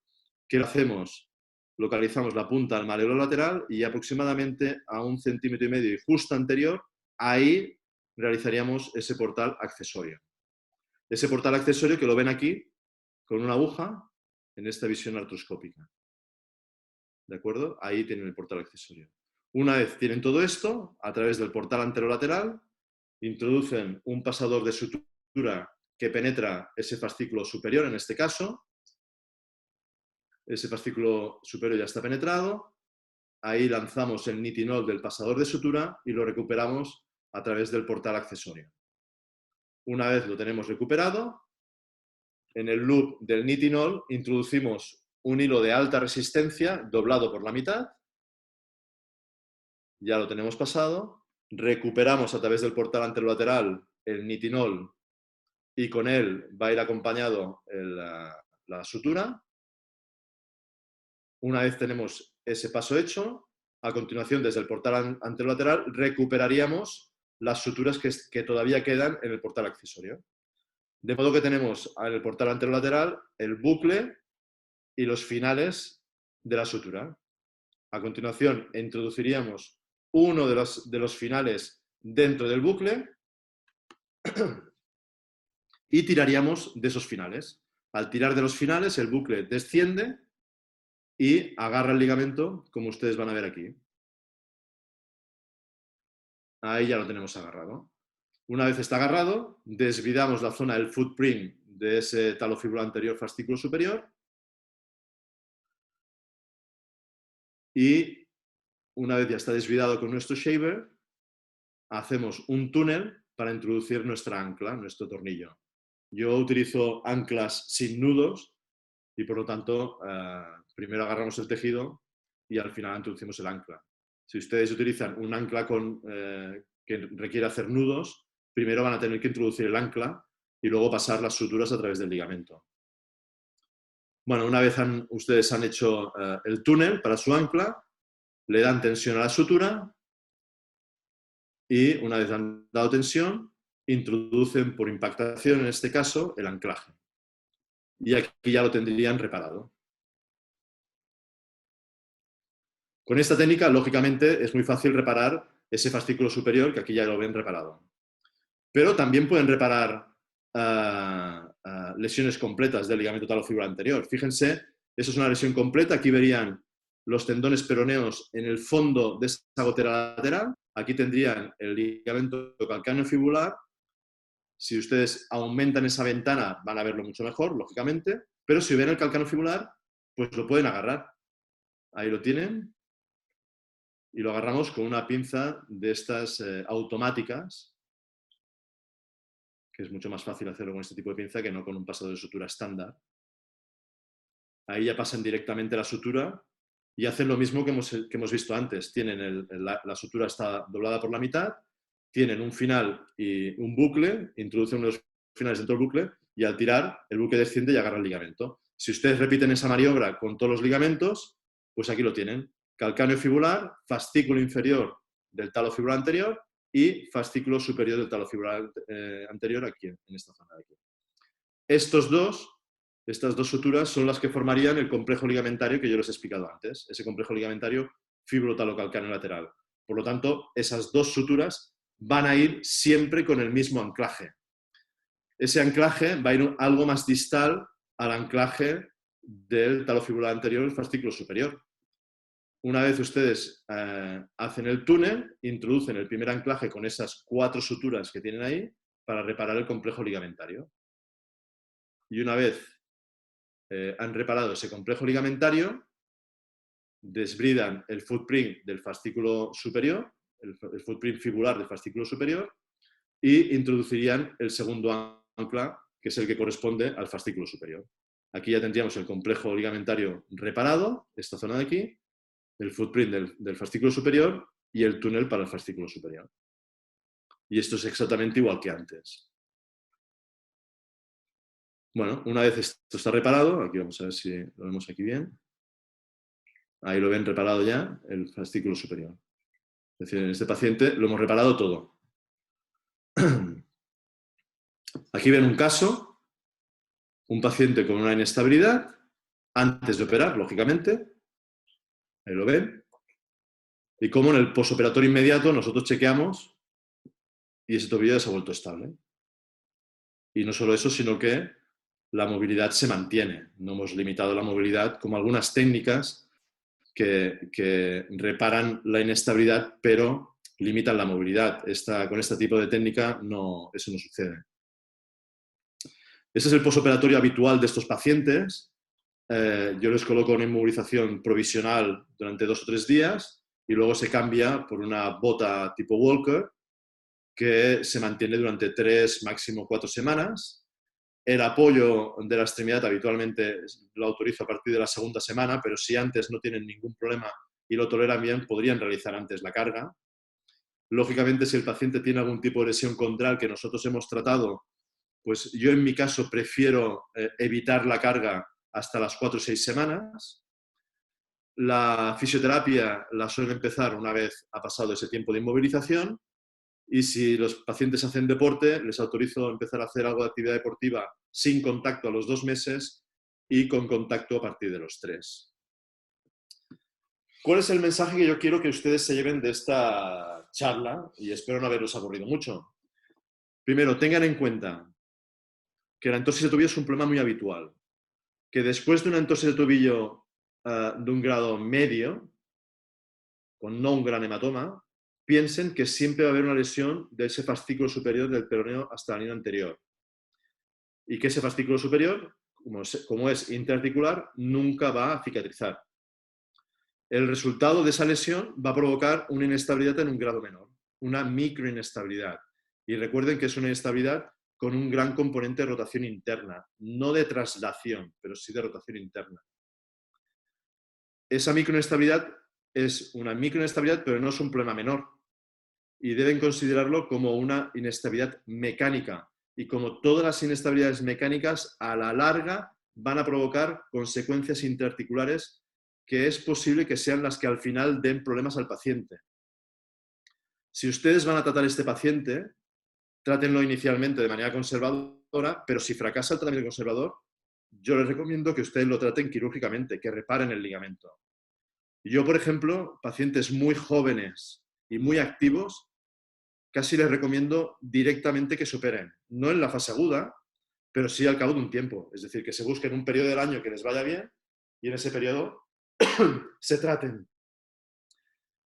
Speaker 5: que lo hacemos, localizamos la punta al maléolo lateral y aproximadamente a 1,5 centímetros y justo anterior, ahí realizaríamos ese portal accesorio. Ese portal accesorio que lo ven aquí, con una aguja, en esta visión artroscópica. ¿De acuerdo? Ahí tienen el portal accesorio. Una vez tienen todo esto, a través del portal anterolateral, introducen un pasador de sutura que penetra ese fascículo superior, en este caso. Ese fascículo superior ya está penetrado. Ahí lanzamos el nitinol del pasador de sutura y lo recuperamos a través del portal accesorio. Una vez lo tenemos recuperado, en el loop del nitinol introducimos un hilo de alta resistencia doblado por la mitad. Ya lo tenemos pasado. Recuperamos a través del portal anterolateral el nitinol y con él va a ir acompañado la sutura. Una vez tenemos ese paso hecho, a continuación desde el portal anterolateral recuperaríamos las suturas que todavía quedan en el portal accesorio. De modo que tenemos en el portal anterolateral el bucle y los finales de la sutura. A continuación introduciríamos uno de los finales dentro del bucle y tiraríamos de esos finales. Al tirar de los finales, el bucle desciende y agarra el ligamento, como ustedes van a ver aquí. Ahí ya lo tenemos agarrado. Una vez está agarrado, desvidamos la zona del footprint de ese talofibular anterior fascículo superior y una vez ya está desvidado con nuestro shaver, hacemos un túnel para introducir nuestra ancla, nuestro tornillo. Yo utilizo anclas sin nudos y por lo tanto primero agarramos el tejido y al final introducimos el ancla. Si ustedes utilizan un ancla que requiere hacer nudos, primero van a tener que introducir el ancla y luego pasar las suturas a través del ligamento. Bueno, una vez ustedes han hecho el túnel para su ancla, le dan tensión a la sutura y una vez han dado tensión, introducen por impactación, en este caso, el anclaje. Y aquí ya lo tendrían reparado. Con esta técnica, lógicamente, es muy fácil reparar ese fascículo superior, que aquí ya lo ven reparado. pero también pueden reparar lesiones completas del ligamento talofibular anterior. Fíjense, eso es una lesión completa. Aquí verían los tendones peroneos en el fondo de esa gotera lateral. Aquí tendrían el ligamento calcáneo fibular. Si ustedes aumentan esa ventana, van a verlo mucho mejor, lógicamente. Pero si ven el calcáneo fibular, pues lo pueden agarrar. Ahí lo tienen. Y lo agarramos con una pinza de estas automáticas, que es mucho más fácil hacerlo con este tipo de pinza que no con un pasado de sutura estándar. Ahí ya pasan directamente la sutura y hacen lo mismo que hemos visto antes. Tienen la sutura está doblada por la mitad, tienen un final y un bucle, introducen unos finales dentro del bucle y al tirar el bucle desciende y agarra el ligamento. Si ustedes repiten esa maniobra con todos los ligamentos, pues aquí lo tienen. Calcáneo fibular, fascículo inferior del talo fibular anterior y fascículo superior del talo fibular anterior aquí, en esta zona de aquí. Estas dos suturas son las que formarían el complejo ligamentario que yo les he explicado antes, ese complejo ligamentario fibrotalocalcáneo lateral. Por lo tanto, esas dos suturas van a ir siempre con el mismo anclaje. Ese anclaje va a ir algo más distal al anclaje del talo fibular anterior, el fascículo superior. Una vez ustedes hacen el túnel, introducen el primer anclaje con esas 4 suturas que tienen ahí para reparar el complejo ligamentario. Y una vez han reparado ese complejo ligamentario, desbridan el footprint del fascículo superior, el footprint fibular del fascículo superior, y introducirían el segundo ancla, que es el que corresponde al fascículo superior. Aquí ya tendríamos el complejo ligamentario reparado, esta zona de aquí, el footprint del fascículo superior y el túnel para el fascículo superior. Y esto es exactamente igual que antes. Bueno, una vez esto está reparado, aquí vamos a ver si lo vemos aquí bien. Ahí lo ven reparado ya, el fascículo superior. Es decir, en este paciente lo hemos reparado todo. Aquí ven un caso, un paciente con una inestabilidad, antes de operar, lógicamente. Ahí lo ven. Y cómo en el posoperatorio inmediato nosotros chequeamos y ese tobillo ya se ha vuelto estable. Y no solo eso, sino que la movilidad se mantiene. No hemos limitado la movilidad como algunas técnicas que reparan la inestabilidad, pero limitan la movilidad. Con este tipo de técnica eso no sucede. Ese es el posoperatorio habitual de estos pacientes. Yo les coloco una inmovilización provisional durante 2 o 3 días y luego se cambia por una bota tipo Walker que se mantiene durante 3, máximo 4 semanas. El apoyo de la extremidad habitualmente lo autorizo a partir de la 2ª semana, pero si antes no tienen ningún problema y lo toleran bien, podrían realizar antes la carga. Lógicamente, si el paciente tiene algún tipo de lesión condral que nosotros hemos tratado, pues yo en mi caso prefiero evitar la carga hasta las 4 o 6 semanas. La fisioterapia la suelen empezar una vez ha pasado ese tiempo de inmovilización. Y si los pacientes hacen deporte, les autorizo a empezar a hacer algo de actividad deportiva sin contacto a los 2 meses y con contacto a partir de los 3. ¿Cuál es el mensaje que yo quiero que ustedes se lleven de esta charla? Y espero no haberlos aburrido mucho. Primero, tengan en cuenta que la entorsis de tobillo es un problema muy habitual. Que después de una entorsis de tobillo de un grado medio, con no un gran hematoma, piensen que siempre va a haber una lesión de ese fascículo superior del peroneo hasta la línea anterior. Y que ese fascículo superior, como es interarticular, nunca va a cicatrizar. El resultado de esa lesión va a provocar una inestabilidad en un grado menor, una microinestabilidad. Y recuerden que es una inestabilidad con un gran componente de rotación interna, no de traslación, pero sí de rotación interna. Esa microinestabilidad es una microinestabilidad, pero no es un problema menor. Y deben considerarlo como una inestabilidad mecánica. Y como todas las inestabilidades mecánicas, a la larga van a provocar consecuencias interarticulares que es posible que sean las que al final den problemas al paciente. Si ustedes van a tratar a este paciente, trátenlo inicialmente de manera conservadora, pero si fracasa el tratamiento conservador, yo les recomiendo que ustedes lo traten quirúrgicamente, que reparen el ligamento. Yo, por ejemplo, pacientes muy jóvenes y muy activos, casi les recomiendo directamente que se operen. No en la fase aguda, pero sí al cabo de un tiempo. Es decir, que se busquen un periodo del año que les vaya bien y en ese periodo se traten.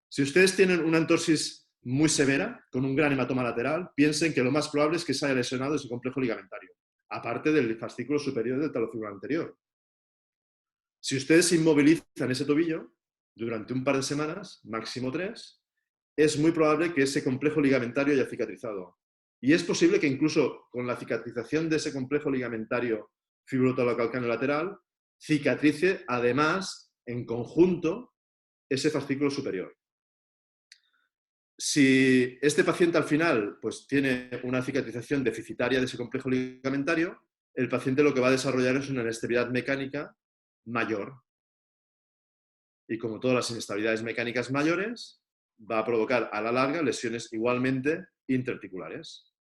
Speaker 5: Si ustedes tienen una entorsis muy severa, con un gran hematoma lateral, piensen que lo más probable es que se haya lesionado ese complejo ligamentario, aparte del fascículo superior del talociclo anterior. Si ustedes inmovilizan ese tobillo durante un par de semanas, máximo 3, es muy probable que ese complejo ligamentario haya cicatrizado. Y es posible que incluso con la cicatrización de ese complejo ligamentario fibrotalocalcáneo lateral, cicatrice además, en conjunto, ese fascículo superior. Si este paciente al final pues, tiene una cicatrización deficitaria de ese complejo ligamentario, el paciente lo que va a desarrollar es una inestabilidad mecánica mayor. Y como todas las inestabilidades mecánicas mayores, va a provocar a la larga lesiones igualmente interarticulares.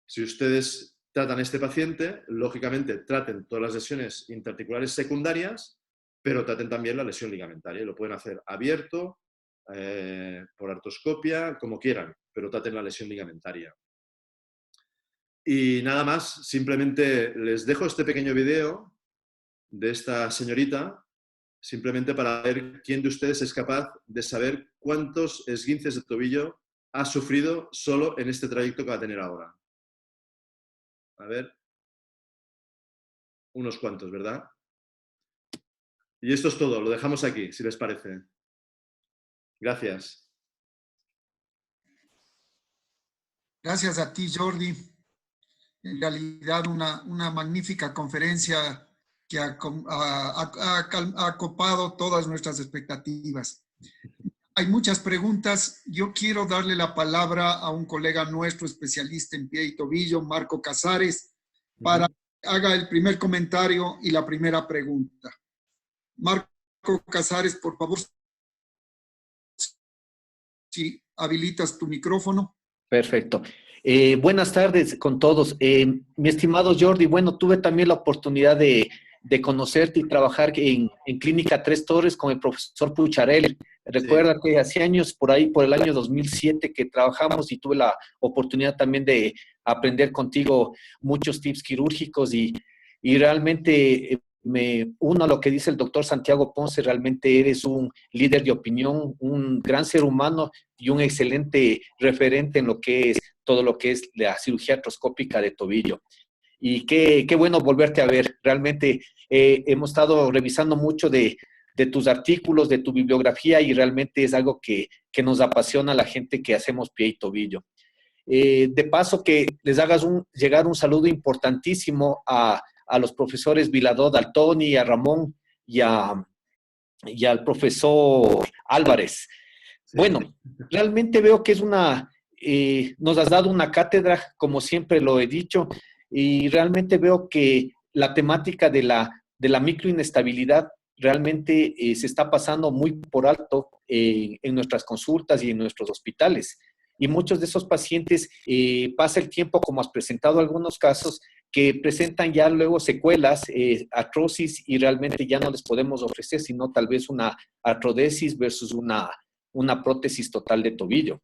Speaker 5: Si ustedes tratan a este paciente, lógicamente traten todas las lesiones interarticulares secundarias, pero traten también la lesión ligamentaria. Lo pueden hacer abierto, por artroscopia, como quieran, pero traten la lesión ligamentaria. Y nada más, simplemente les dejo este pequeño video de esta señorita, simplemente para ver quién de ustedes es capaz de saber cuántos esguinces de tobillo ha sufrido solo en este trayecto que va a tener ahora. A ver, unos cuantos, ¿verdad? Y esto es todo, lo dejamos aquí, si les parece. Gracias.
Speaker 1: Gracias a ti, Jordi. En realidad, una magnífica conferencia que ha copado todas nuestras expectativas. Hay muchas preguntas. Yo quiero darle la palabra a un colega nuestro, especialista en pie y tobillo, Marco Casares, para que haga el primer comentario y la primera pregunta. Marco Casares, por favor, si habilitas tu micrófono.
Speaker 6: Perfecto. Buenas tardes con todos. Mi estimado Jordi, bueno, tuve también la oportunidad de conocerte y trabajar en Clínica Tres Torres con el profesor Pucharelli. Recuerda que hace años, por ahí, por el año 2007, que trabajamos y tuve la oportunidad también de aprender contigo muchos tips quirúrgicos y realmente me uno a lo que dice el doctor Santiago Ponce. Realmente eres un líder de opinión, un gran ser humano y un excelente referente en lo que es todo lo que es la cirugía artroscópica de tobillo. Y qué bueno volverte a ver. Realmente hemos estado revisando mucho de tus artículos, de tu bibliografía, y realmente es algo que nos apasiona a la gente que hacemos pie y tobillo. De paso, que les hagas llegar un saludo importantísimo a los profesores Viladó, Daltoni, a Ramón y al profesor Álvarez. Sí. Bueno, realmente veo que es nos has dado una cátedra, como siempre lo he dicho, y realmente veo que la temática de la microinestabilidad realmente se está pasando muy por alto en nuestras consultas y en nuestros hospitales. Y muchos de esos pacientes pasa el tiempo, como has presentado algunos casos, que presentan ya luego secuelas, artrosis, y realmente ya no les podemos ofrecer sino tal vez una artrodesis versus una prótesis total de tobillo.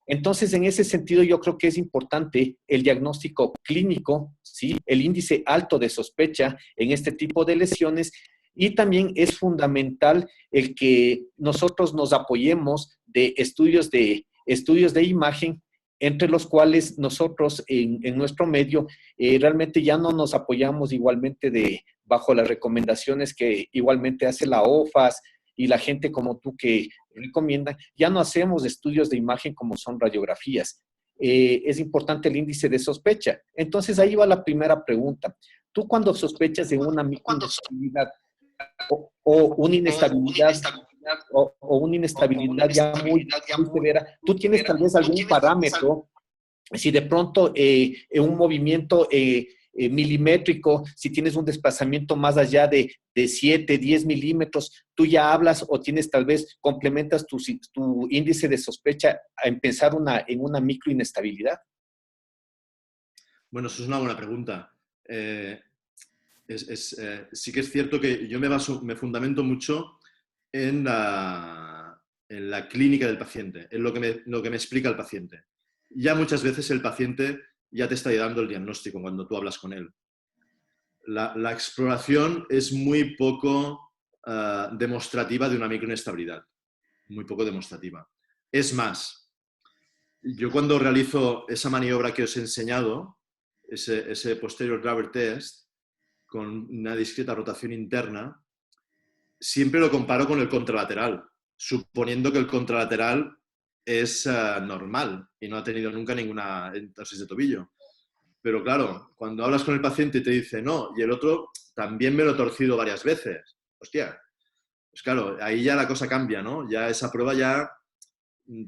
Speaker 6: Entonces, en ese sentido, yo creo que es importante el diagnóstico clínico, ¿sí? El índice alto de sospecha en este tipo de lesiones, y también es fundamental el que nosotros nos apoyemos de estudios de imagen, entre los cuales nosotros en nuestro medio realmente ya no nos apoyamos igualmente bajo las recomendaciones que igualmente hace la OFAS y la gente como tú que recomienda. Ya no hacemos estudios de imagen como son radiografías. Es importante el índice de sospecha. Entonces ahí va la primera pregunta. Tú, cuando sospechas de una microinestabilidad o una inestabilidad o una inestabilidad ya muy severa, ¿tú tienes tal vez algún parámetro? Si de pronto un movimiento milimétrico, si tienes un desplazamiento más allá de 7, 10 milímetros, tú ya hablas o tienes tal vez, complementas tu índice de sospecha a empezar en una microinestabilidad.
Speaker 5: Bueno, eso es una buena pregunta. Sí que es cierto que yo me fundamento mucho en la clínica del paciente, en lo que me explica el paciente. ya muchas veces el paciente ya te está dando el diagnóstico cuando tú hablas con él. La exploración es muy poco demostrativa de una microinestabilidad, muy poco demostrativa. Es más, yo cuando realizo esa maniobra que os he enseñado, ese posterior driver test, con una discreta rotación interna, siempre lo comparo con el contralateral, suponiendo que el contralateral es normal y no ha tenido nunca ninguna entorsis de tobillo. Pero claro, cuando hablas con el paciente y te dice no, y el otro también me lo he torcido varias veces, hostia, pues claro, ahí ya la cosa cambia, ¿no? Ya esa prueba ya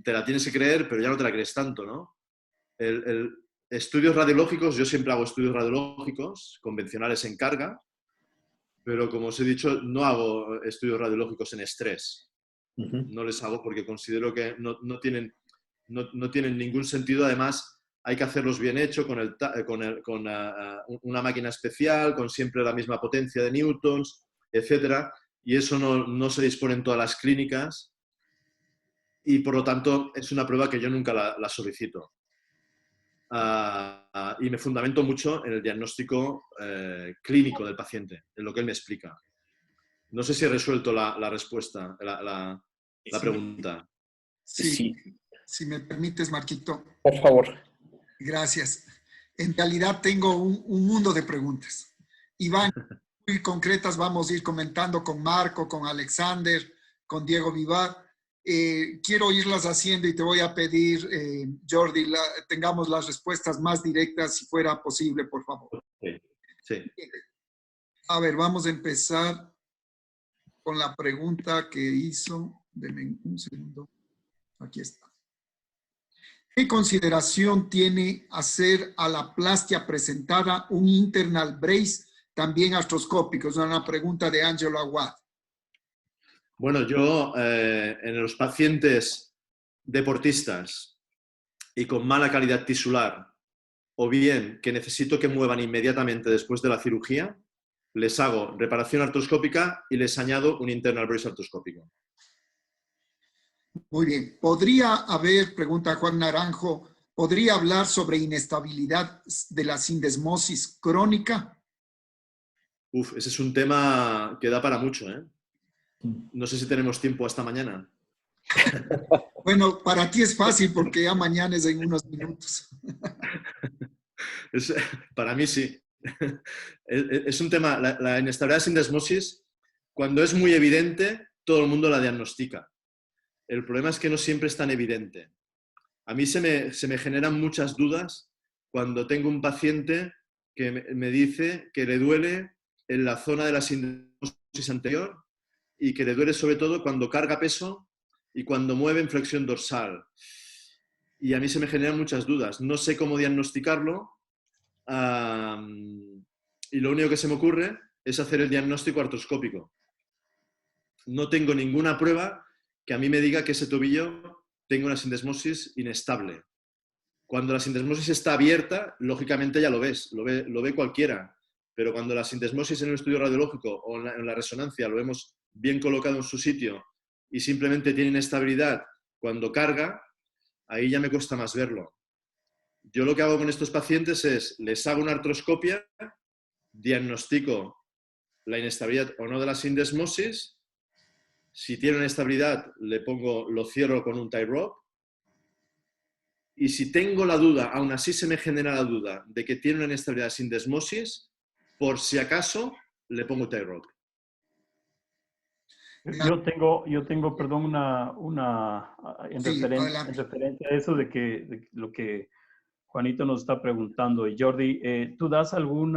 Speaker 5: te la tienes que creer, pero ya no te la crees tanto, ¿no? Estudios radiológicos, yo siempre hago estudios radiológicos convencionales en carga, pero como os he dicho, no hago estudios radiológicos en estrés. No les hago porque considero que no tienen ningún sentido. Además, hay que hacerlos bien hechos con una máquina especial, con siempre la misma potencia de newtons, etc. Y eso no se dispone en todas las clínicas y, por lo tanto, es una prueba que yo nunca la solicito. Y me fundamento mucho en el diagnóstico clínico del paciente, en lo que él me explica. No sé si he resuelto la respuesta, la pregunta.
Speaker 1: Sí, si me permites, Marquito.
Speaker 6: Por favor.
Speaker 1: Gracias. En realidad tengo un mundo de preguntas. Y van muy concretas, vamos a ir comentando con Marco, con Alexander, con Diego Vivar. Quiero irlas haciendo y te voy a pedir, Jordi, tengamos las respuestas más directas si fuera posible, por favor.
Speaker 5: Sí.
Speaker 1: A ver, vamos a empezar con la pregunta que hizo. Denme un segundo. Aquí está. ¿Qué consideración tiene hacer a la plastia presentada un internal brace también artroscópico? Es una pregunta de Angelo Aguad.
Speaker 5: Bueno, yo en los pacientes deportistas y con mala calidad tisular, o bien que necesito que muevan inmediatamente después de la cirugía, les hago reparación artroscópica y les añado un internal brace artroscópico.
Speaker 1: Muy bien. ¿Podría haber, pregunta Juan Naranjo, podría hablar sobre inestabilidad de la sindesmosis crónica?
Speaker 5: Ese es un tema que da para mucho, ¿eh? No sé si tenemos tiempo hasta mañana.
Speaker 1: Bueno, para ti es fácil porque ya mañana es en unos minutos.
Speaker 5: Para mí sí. Es un tema, la inestabilidad sindesmosis, cuando es muy evidente, todo el mundo la diagnostica. El problema es que no siempre es tan evidente. A mí se me generan muchas dudas cuando tengo un paciente que me dice que le duele en la zona de la sindesmosis anterior y que le duele sobre todo cuando carga peso y cuando mueve en flexión dorsal. Y a mí se me generan muchas dudas. No sé cómo diagnosticarlo y lo único que se me ocurre es hacer el diagnóstico artroscópico. No tengo ninguna prueba que a mí me diga que ese tobillo tenga una sindesmosis inestable. Cuando la sindesmosis está abierta, lógicamente ya lo ves, lo ve cualquiera. Pero cuando la sindesmosis en el estudio radiológico o en la resonancia lo vemos bien colocado en su sitio y simplemente tiene inestabilidad cuando carga, ahí ya me cuesta más verlo. Yo lo que hago con estos pacientes es, les hago una artroscopia, diagnostico la inestabilidad o no de la sindesmosis. Si tiene una estabilidad, lo cierro con un tie rod. Y si tengo la duda, aún así se me genera la duda de que tiene una inestabilidad sindesmosis, por si acaso, le pongo tie rod.
Speaker 4: Yo tengo, perdón, en referencia a eso de lo que Juanito nos está preguntando. Y Jordi, ¿tú das algún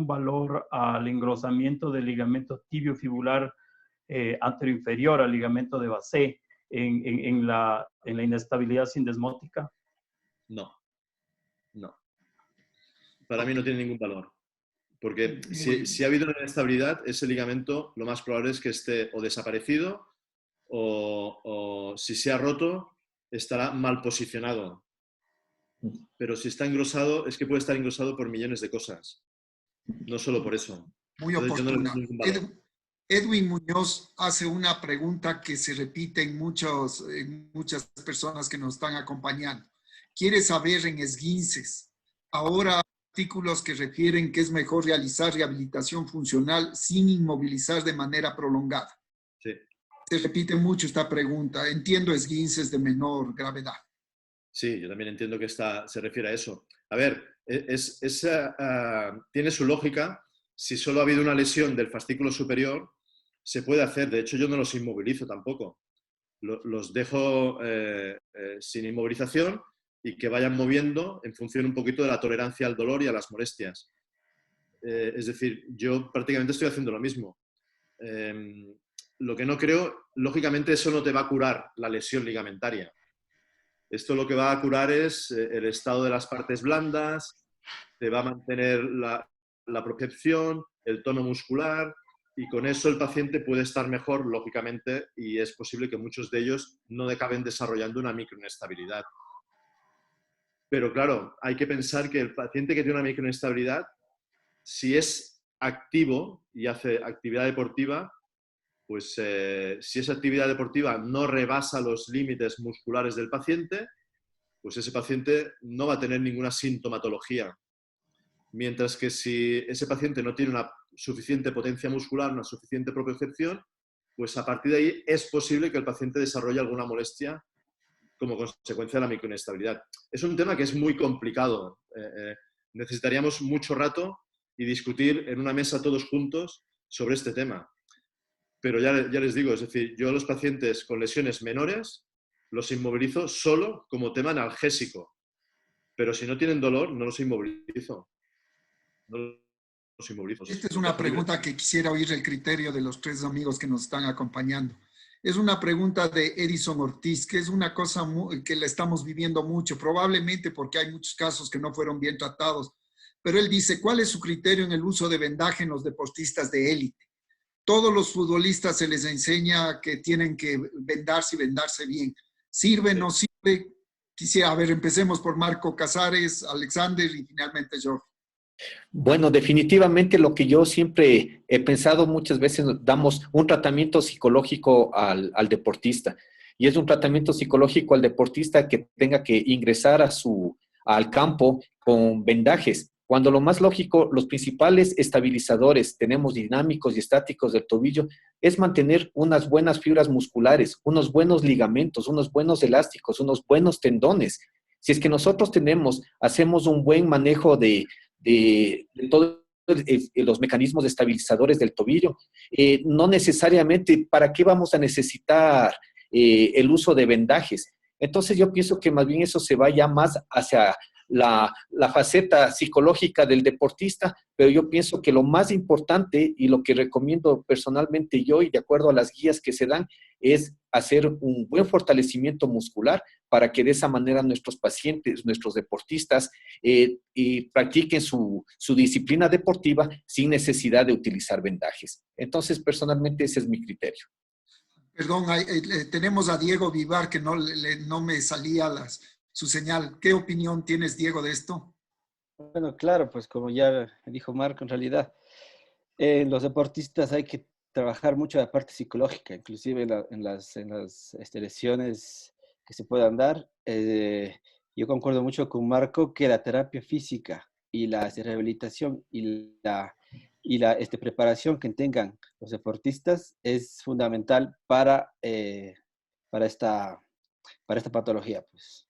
Speaker 4: valor al engrosamiento del ligamento tibiofibular anteroinferior, al ligamento de base, en la inestabilidad sindesmótica?
Speaker 5: No. Para mí no tiene ningún valor. Porque si ha habido una inestabilidad, ese ligamento lo más probable es que esté o desaparecido o si se ha roto, estará mal posicionado. Pero si está engrosado, es que puede estar engrosado por millones de cosas. No solo por eso.
Speaker 1: Muy oportuna. Edwin Muñoz hace una pregunta que se repite en muchas personas que nos están acompañando. quiere saber en esguinces. Ahora artículos que refieren que es mejor realizar rehabilitación funcional sin inmovilizar de manera prolongada.
Speaker 5: Sí.
Speaker 1: Se repite mucho esta pregunta. Entiendo esguinces de menor gravedad.
Speaker 5: Sí, yo también entiendo que se refiere a eso. A ver, tiene su lógica. Si solo ha habido una lesión del fascículo superior, se puede hacer. De hecho, yo no los inmovilizo tampoco. Los dejo sin inmovilización y que vayan moviendo en función un poquito de la tolerancia al dolor y a las molestias. Es decir, yo prácticamente estoy haciendo lo mismo. Lo que no creo, lógicamente, eso no te va a curar la lesión ligamentaria. Esto lo que va a curar es el estado de las partes blandas, te va a mantener la propiocepción, el tono muscular, y con eso el paciente puede estar mejor, lógicamente, y es posible que muchos de ellos no acaben desarrollando una microinestabilidad. Pero claro, hay que pensar que el paciente que tiene una microinestabilidad, si es activo y hace actividad deportiva, pues si esa actividad deportiva no rebasa los límites musculares del paciente, pues ese paciente no va a tener ninguna sintomatología. Mientras que si ese paciente no tiene una suficiente potencia muscular, una suficiente propiocepción, pues a partir de ahí es posible que el paciente desarrolle alguna molestia como consecuencia de la microinestabilidad. Es un tema que es muy complicado. Necesitaríamos mucho rato y discutir en una mesa todos juntos sobre este tema. Pero ya les digo, es decir, yo a los pacientes con lesiones menores los inmovilizo solo como tema analgésico. Pero si no tienen dolor, no los inmovilizo. No los inmovilizo.
Speaker 1: Esta es una pregunta que quisiera oír el criterio de los tres amigos que nos están acompañando. Es una pregunta de Edison Ortiz, que es una cosa que la estamos viviendo mucho, probablemente porque hay muchos casos que no fueron bien tratados. Pero él dice, ¿cuál es su criterio en el uso de vendaje en los deportistas de élite? Todos los futbolistas se les enseña que tienen que vendarse y vendarse bien. ¿Sirve, no sirve? Quisiera, a ver, empecemos por Marco Casares, Alexander y finalmente Jordi.
Speaker 6: Bueno, definitivamente lo que yo siempre he pensado, muchas veces damos un tratamiento psicológico al deportista, y es un tratamiento psicológico al deportista que tenga que ingresar al campo con vendajes, cuando lo más lógico, los principales estabilizadores, tenemos dinámicos y estáticos del tobillo, es mantener unas buenas fibras musculares, unos buenos ligamentos, unos buenos elásticos, unos buenos tendones. Si es que nosotros hacemos un buen manejo de todos los mecanismos estabilizadores del tobillo, no necesariamente, ¿para qué vamos a necesitar el uso de vendajes? Entonces yo pienso que más bien eso se va ya más hacia la faceta psicológica del deportista, pero yo pienso que lo más importante y lo que recomiendo personalmente yo y de acuerdo a las guías que se dan es hacer un buen fortalecimiento muscular para que de esa manera nuestros pacientes, nuestros deportistas practiquen su disciplina deportiva sin necesidad de utilizar vendajes. Entonces, personalmente ese es mi criterio.
Speaker 1: Perdón, tenemos a Diego Vivar que no me salía su señal. ¿Qué opinión tienes, Diego, de esto?
Speaker 3: Bueno, claro, pues como ya dijo Marco, en realidad los deportistas hay que trabajar mucho la parte psicológica, inclusive en las lesiones que se puedan dar. Yo concuerdo mucho con Marco que la terapia física y la rehabilitación y la preparación que tengan los deportistas es fundamental para esta patología, pues.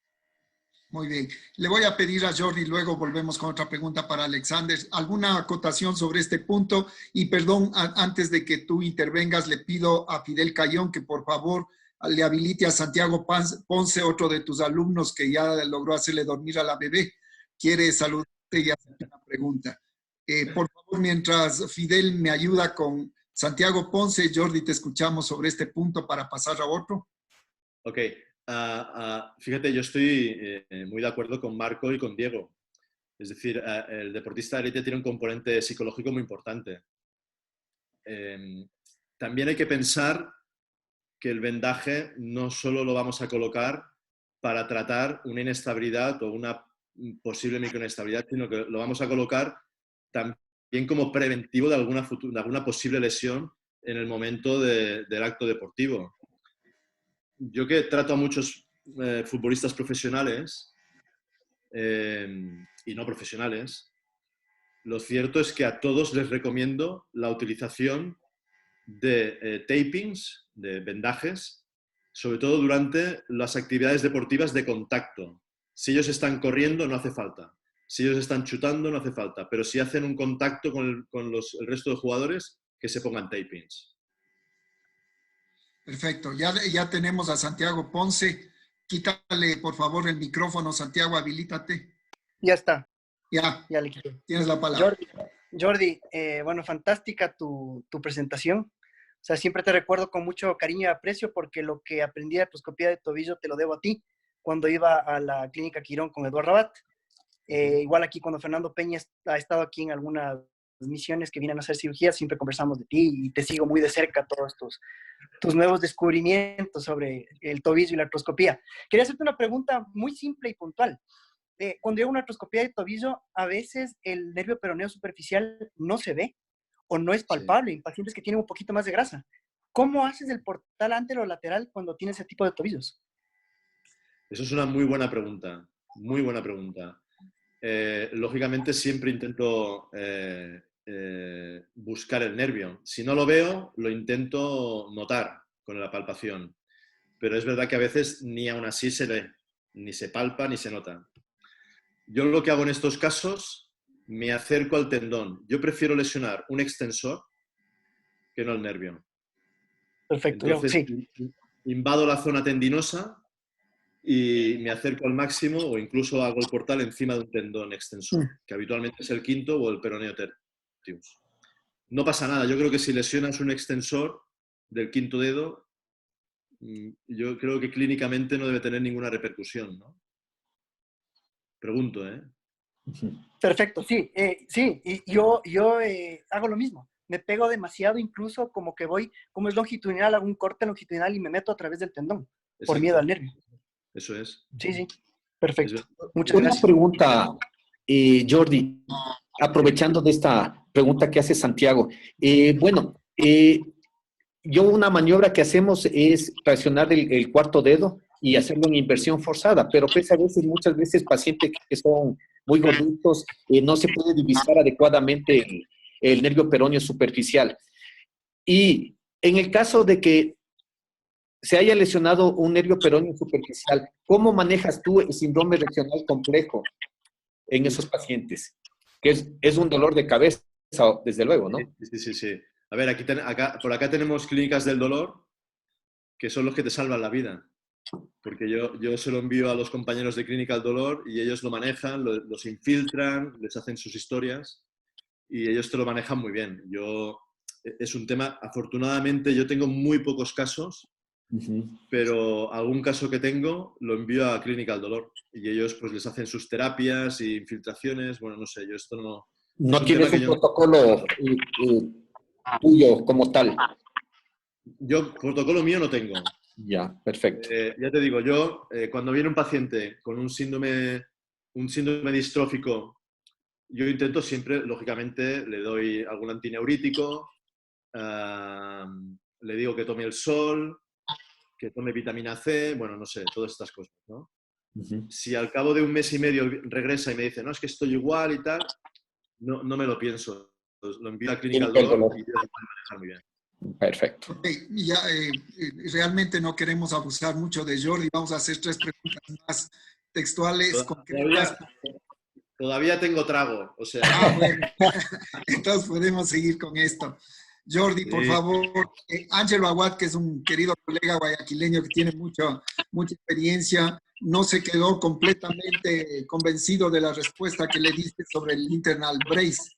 Speaker 1: Muy bien. Le voy a pedir a Jordi, luego volvemos con otra pregunta para Alexander. ¿Alguna acotación sobre este punto? Y perdón, antes de que tú intervengas, le pido a Fidel Cayón que por favor le habilite a Santiago Ponce, otro de tus alumnos que ya logró hacerle dormir a la bebé. Quiere saludarte y hacerte una pregunta. Por favor, mientras Fidel me ayuda con Santiago Ponce, Jordi, te escuchamos sobre este punto para pasar a otro.
Speaker 5: Ok. Fíjate, yo estoy muy de acuerdo con Marco y con Diego. Es decir, el deportista de élite tiene un componente psicológico muy importante. También hay que pensar que el vendaje no solo lo vamos a colocar para tratar una inestabilidad o una posible microinestabilidad, sino que lo vamos a colocar también como preventivo de alguna posible lesión en el momento del acto deportivo. Yo que trato a muchos futbolistas profesionales, y no profesionales, lo cierto es que a todos les recomiendo la utilización de tapings, de vendajes, sobre todo durante las actividades deportivas de contacto. Si ellos están corriendo, no hace falta. Si ellos están chutando, no hace falta. Pero si hacen un contacto con el resto de jugadores, que se pongan tapings.
Speaker 1: Perfecto. Ya tenemos a Santiago Ponce. Quítale, por favor, el micrófono, Santiago, habilítate.
Speaker 7: Ya está.
Speaker 1: Ya
Speaker 7: Ya le quité.
Speaker 1: tienes la palabra.
Speaker 7: Jordi, bueno, fantástica tu presentación. O sea, siempre te recuerdo con mucho cariño y aprecio porque lo que aprendí de artroscopía de tobillo te lo debo a ti cuando iba a la clínica Quirón con Eduardo Rabat. Igual aquí cuando Fernando Peña ha estado aquí en algunas misiones que vienen a hacer cirugía, siempre conversamos de ti y te sigo muy de cerca todos tus nuevos descubrimientos sobre el tobillo y la artroscopía. Quería hacerte una pregunta muy simple y puntual. Cuando hay una artroscopía de tobillo, a veces el nervio peroneo superficial no se ve o no es palpable en pacientes que tienen un poquito más de grasa. ¿Cómo haces el portal antero o lateral cuando tienes ese tipo de tobillos?
Speaker 5: Eso es una muy buena pregunta. Muy buena pregunta. Lógicamente siempre intento buscar el nervio. Si no lo veo, lo intento notar con la palpación. Pero es verdad que a veces ni aún así se ve, ni se palpa, ni se nota. Yo lo que hago en estos casos, me acerco al tendón. Yo prefiero lesionar un extensor que no el nervio.
Speaker 7: Perfecto.
Speaker 5: Entonces,
Speaker 7: Sí.
Speaker 5: invado la zona tendinosa y me acerco al máximo o incluso hago el portal encima de un tendón extensor, que habitualmente es el quinto o el peroneo tertius. No pasa nada. Yo creo que si lesionas un extensor del quinto dedo, yo creo que clínicamente no debe tener ninguna repercusión, ¿no? Pregunto, ¿eh?
Speaker 7: Perfecto, sí. Sí, y yo hago lo mismo. Me pego demasiado, incluso como que voy, como es longitudinal, hago un corte longitudinal y me meto a través del tendón, por miedo al nervio.
Speaker 5: Eso es.
Speaker 7: Sí, sí. Perfecto. Muchas
Speaker 6: Una
Speaker 7: gracias.
Speaker 6: pregunta, Jordi, aprovechando de esta pregunta que hace Santiago. Yo una maniobra que hacemos es presionar el cuarto dedo y hacerlo en inversión forzada, pero pues a veces, muchas veces, pacientes que son muy gorditos, no se puede divisar adecuadamente el nervio peroneo superficial. Y en el caso de que se haya lesionado un nervio peroneo superficial, ¿cómo manejas tú el síndrome regional complejo en esos pacientes? Que es un dolor de cabeza, desde luego, ¿no?
Speaker 5: Sí. A ver, por acá tenemos clínicas del dolor, que son los que te salvan la vida. Porque yo se lo envío a los compañeros de clínica del dolor y ellos lo manejan, los infiltran, les hacen sus historias y ellos te lo manejan muy bien. Es un tema, afortunadamente, yo tengo muy pocos casos, pero algún caso que tengo lo envío a clínica del dolor y ellos pues les hacen sus terapias y infiltraciones. Bueno, no sé, yo esto no...
Speaker 6: No tienes un protocolo tuyo como tal.
Speaker 5: Yo protocolo mío no tengo.
Speaker 6: Ya, perfecto.
Speaker 5: Ya te digo, yo cuando viene un paciente con un síndrome distrófico, yo intento siempre, lógicamente, le doy algún antineurítico, le digo que tome el sol, que tome vitamina C, bueno, no sé, todas estas cosas, ¿no? Si al cabo de un mes y medio regresa y me dice, no, es que estoy igual y tal, no me lo pienso. Lo envío a clínica del dolor y yo lo puedo manejar muy bien.
Speaker 6: Perfecto.
Speaker 1: Okay, realmente no queremos abusar mucho de Jordi. Vamos a hacer 3 preguntas más textuales, concretas.
Speaker 5: Todavía tengo trago, o sea...
Speaker 1: Bueno. Entonces podemos seguir con esto. Jordi, por favor, Ángelo Aguad, que es un querido colega guayaquileño que tiene mucha experiencia, no se quedó completamente convencido de la respuesta que le diste sobre el internal brace.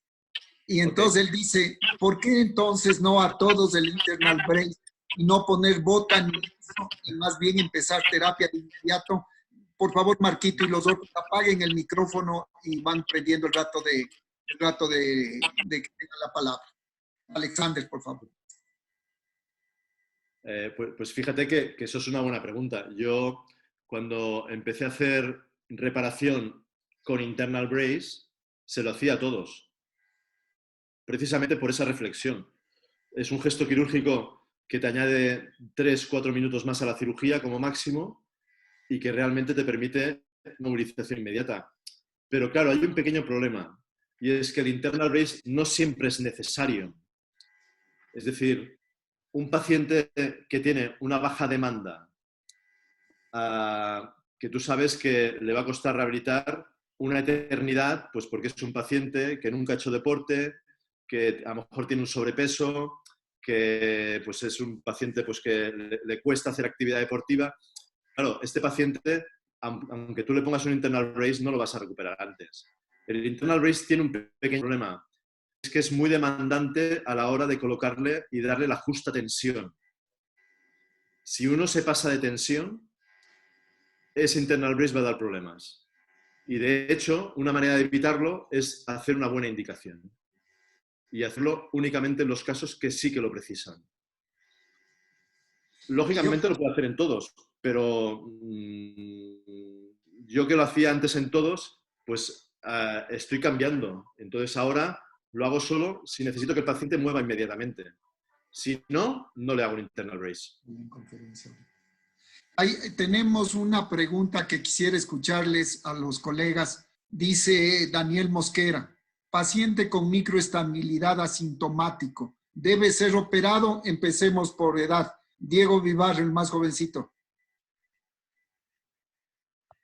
Speaker 1: Y entonces él dice, ¿por qué entonces no a todos el internal brace y no poner bota ni eso, y más bien empezar terapia de inmediato? Por favor, Marquito y los otros apaguen el micrófono y van prendiendo el rato de que tengan la palabra. Alexander, por favor.
Speaker 5: Pues fíjate que eso es una buena pregunta. Yo, cuando empecé a hacer reparación con internal brace, se lo hacía a todos. Precisamente por esa reflexión. Es un gesto quirúrgico que te añade 3-4 minutos más a la cirugía como máximo y que realmente te permite movilización inmediata. Pero claro, hay un pequeño problema, y es que el internal brace no siempre es necesario. Es decir, un paciente que tiene una baja demanda, que tú sabes que le va a costar rehabilitar una eternidad, pues porque es un paciente que nunca ha hecho deporte, que a lo mejor tiene un sobrepeso, que pues es un paciente pues, que le cuesta hacer actividad deportiva. Claro, este paciente, aunque tú le pongas un internal brace, no lo vas a recuperar antes. El internal brace tiene un pequeño problema, es que es muy demandante a la hora de colocarle y darle la justa tensión. Si uno se pasa de tensión, ese internal brace va a dar problemas. Y de hecho, una manera de evitarlo es hacer una buena indicación. Y hacerlo únicamente en los casos que sí que lo precisan. Lógicamente lo puedo hacer en todos, pero yo que lo hacía antes en todos, pues estoy cambiando. Entonces ahora lo hago solo si necesito que el paciente mueva inmediatamente. Si no, no le hago un internal brace.
Speaker 1: Ahí tenemos una pregunta que quisiera escucharles a los colegas. Dice Daniel Mosquera, paciente con microestabilidad asintomático, ¿debe ser operado? Empecemos por edad. Diego Vivar, el más jovencito.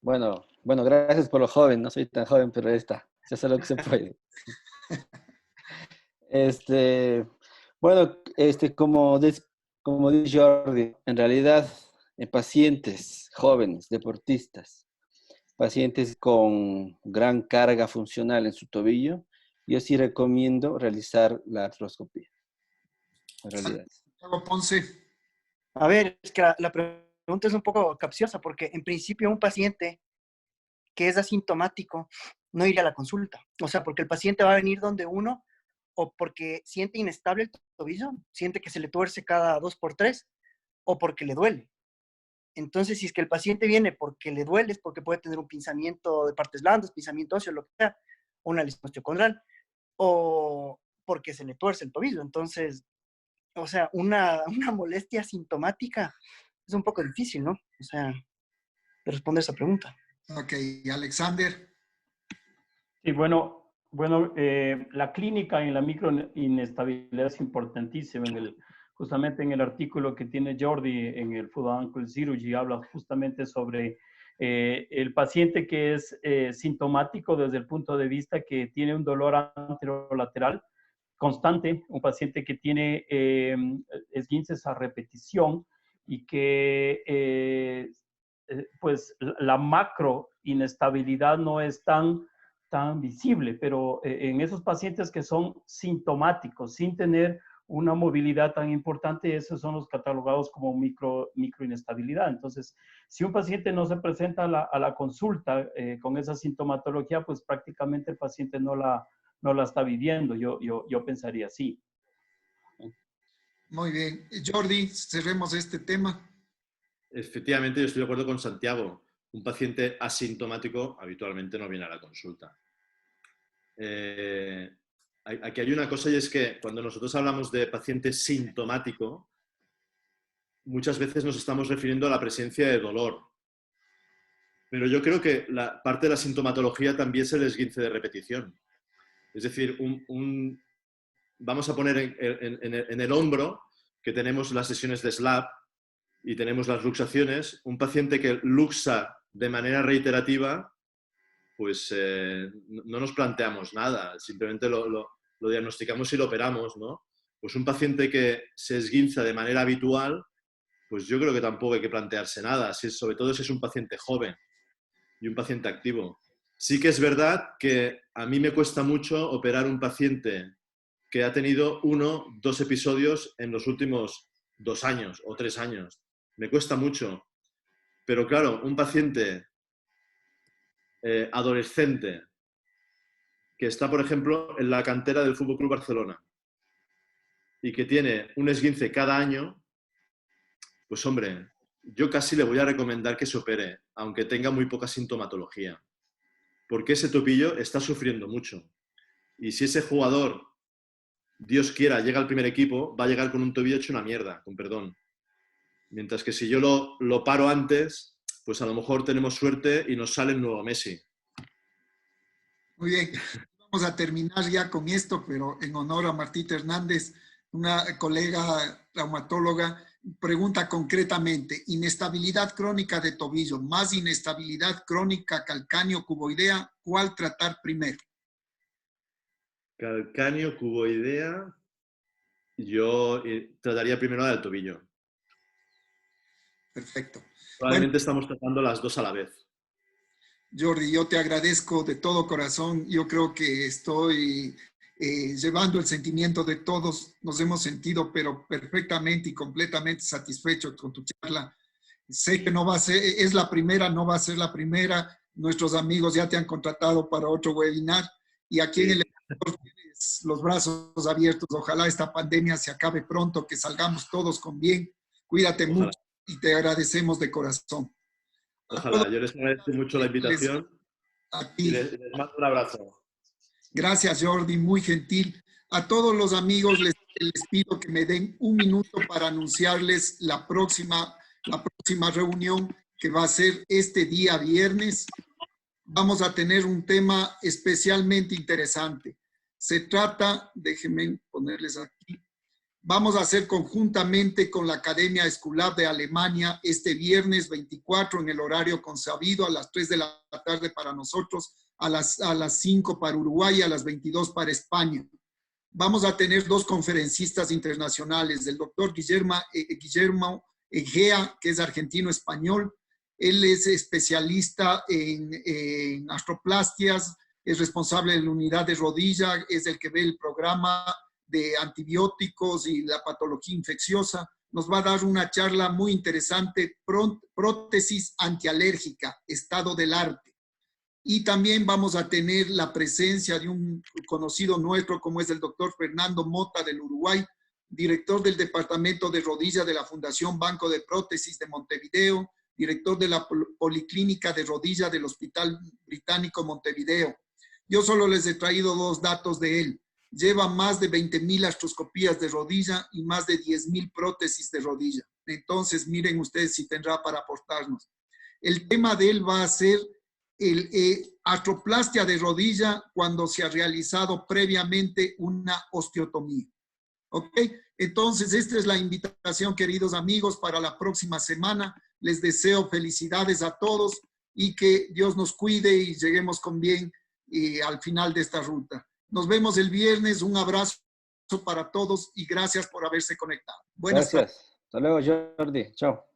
Speaker 3: Bueno, gracias por lo joven. No soy tan joven, pero se hace lo que se puede. Como dice Jordi, en realidad, en pacientes jóvenes, deportistas, pacientes con gran carga funcional en su tobillo, yo sí recomiendo realizar la artroscopía. En realidad.
Speaker 1: Santiago Ponce.
Speaker 7: A ver, es que la pregunta es un poco capciosa porque en principio un paciente que es asintomático no iría a la consulta. O sea, porque el paciente va a venir donde uno o porque siente inestable el tobillo, siente que se le tuerce cada 2x3 o porque le duele. Entonces, si es que el paciente viene porque le duele, es porque puede tener un pinzamiento de partes blandas, pinzamiento óseo, lo que sea, una lesión osteocondral, o porque se le tuerce el tobillo. Entonces, o sea, una molestia sintomática es un poco difícil, ¿no? O sea, de responder esa pregunta.
Speaker 1: Ok, Alexander.
Speaker 4: Sí, bueno, la clínica en la microinestabilidad es importantísima. Justamente en el artículo que tiene Jordi en el Foot Ankle Cirurgy habla justamente sobre el paciente que es sintomático desde el punto de vista que tiene un dolor anterolateral constante, un paciente que tiene esguinces a repetición y que pues la macro inestabilidad no es tan visible, pero en esos pacientes que son sintomáticos, sin tener una movilidad tan importante, esos son los catalogados como microinestabilidad. Entonces, si un paciente no se presenta a la consulta con esa sintomatología, pues prácticamente el paciente no la está viviendo. Yo pensaría así.
Speaker 1: Muy bien. Jordi, cerremos este tema.
Speaker 5: Efectivamente, yo estoy de acuerdo con Santiago. Un paciente asintomático habitualmente no viene a la consulta. Aquí hay una cosa y es que cuando nosotros hablamos de paciente sintomático, muchas veces nos estamos refiriendo a la presencia de dolor. Pero yo creo que parte de la sintomatología también es el esguince de repetición. Es decir, vamos a poner en el hombro, que tenemos las lesiones de SLAP y tenemos las luxaciones, un paciente que luxa de manera reiterativa, pues no nos planteamos nada, simplemente lo diagnosticamos y lo operamos, ¿no? Pues un paciente que se esguinza de manera habitual, pues yo creo que tampoco hay que plantearse nada, sobre todo si es un paciente joven y un paciente activo. Sí que es verdad que a mí me cuesta mucho operar un paciente que ha tenido 1, 2 episodios en los últimos 2 años o 3 años. Me cuesta mucho. Pero claro, un paciente adolescente que está, por ejemplo, en la cantera del FC Barcelona y que tiene un esguince cada año, pues hombre, yo casi le voy a recomendar que se opere, aunque tenga muy poca sintomatología, porque ese tobillo está sufriendo mucho. Y si ese jugador, Dios quiera, llega al primer equipo, va a llegar con un tobillo hecho una mierda, con perdón. Mientras que si yo lo paro antes, pues a lo mejor tenemos suerte y nos sale el nuevo Messi.
Speaker 1: Muy bien, vamos a terminar ya con esto, pero en honor a Martita Hernández, una colega traumatóloga, pregunta concretamente, inestabilidad crónica de tobillo, más inestabilidad crónica calcáneo-cuboidea, ¿cuál tratar primero?
Speaker 5: Calcáneo-cuboidea, yo trataría primero la del tobillo.
Speaker 1: Perfecto.
Speaker 5: Probablemente
Speaker 1: Bueno,
Speaker 5: estamos tratando las dos a la vez.
Speaker 1: Jordi, yo te agradezco de todo corazón. Yo creo que estoy llevando el sentimiento de todos. Nos hemos sentido, pero perfectamente y completamente satisfechos con tu charla. Sé que no va a ser, es la primera, no va a ser la primera. Nuestros amigos ya te han contratado para otro webinar. Y aquí en el Ecuador tienes los brazos abiertos. Ojalá esta pandemia se acabe pronto, que salgamos todos con bien. Cuídate mucho y te agradecemos de corazón.
Speaker 5: Ojalá, yo les agradezco mucho la invitación y les mando un abrazo.
Speaker 1: Gracias, Jordi, muy gentil. A todos los amigos les pido que me den un minuto para anunciarles la próxima reunión que va a ser este día viernes. Vamos a tener un tema especialmente interesante. Se trata, déjenme ponerles aquí, vamos a hacer conjuntamente con la Academia Escolar de Alemania este viernes 24 en el horario consabido a las 3 de la tarde para nosotros, a las 5 para Uruguay, a las 22 para España. Vamos a tener dos conferencistas internacionales, el doctor Guillermo Egea, que es argentino-español. Él es especialista en astroplastias, es responsable de la unidad de rodilla, es el que ve el programa de antibióticos y la patología infecciosa. Nos va a dar una charla muy interesante, prótesis antialérgica, estado del arte. Y también vamos a tener la presencia de un conocido nuestro, como es el doctor Fernando Mota del Uruguay, director del Departamento de Rodilla de la Fundación Banco de Prótesis de Montevideo, director de la Policlínica de Rodilla del Hospital Británico Montevideo. Yo solo les he traído dos datos de él. Lleva más de 20,000 artroscopías de rodilla y más de 10,000 prótesis de rodilla. Entonces, miren ustedes si tendrá para aportarnos. El tema de él va a ser artroplastia de rodilla cuando se ha realizado previamente una osteotomía. ¿Ok? Entonces, esta es la invitación, queridos amigos, para la próxima semana. Les deseo felicidades a todos y que Dios nos cuide y lleguemos con bien al final de esta ruta. Nos vemos el viernes. Un abrazo para todos y gracias por haberse conectado. Buenas tardes.
Speaker 3: Gracias. Hasta luego, Jordi. Chao.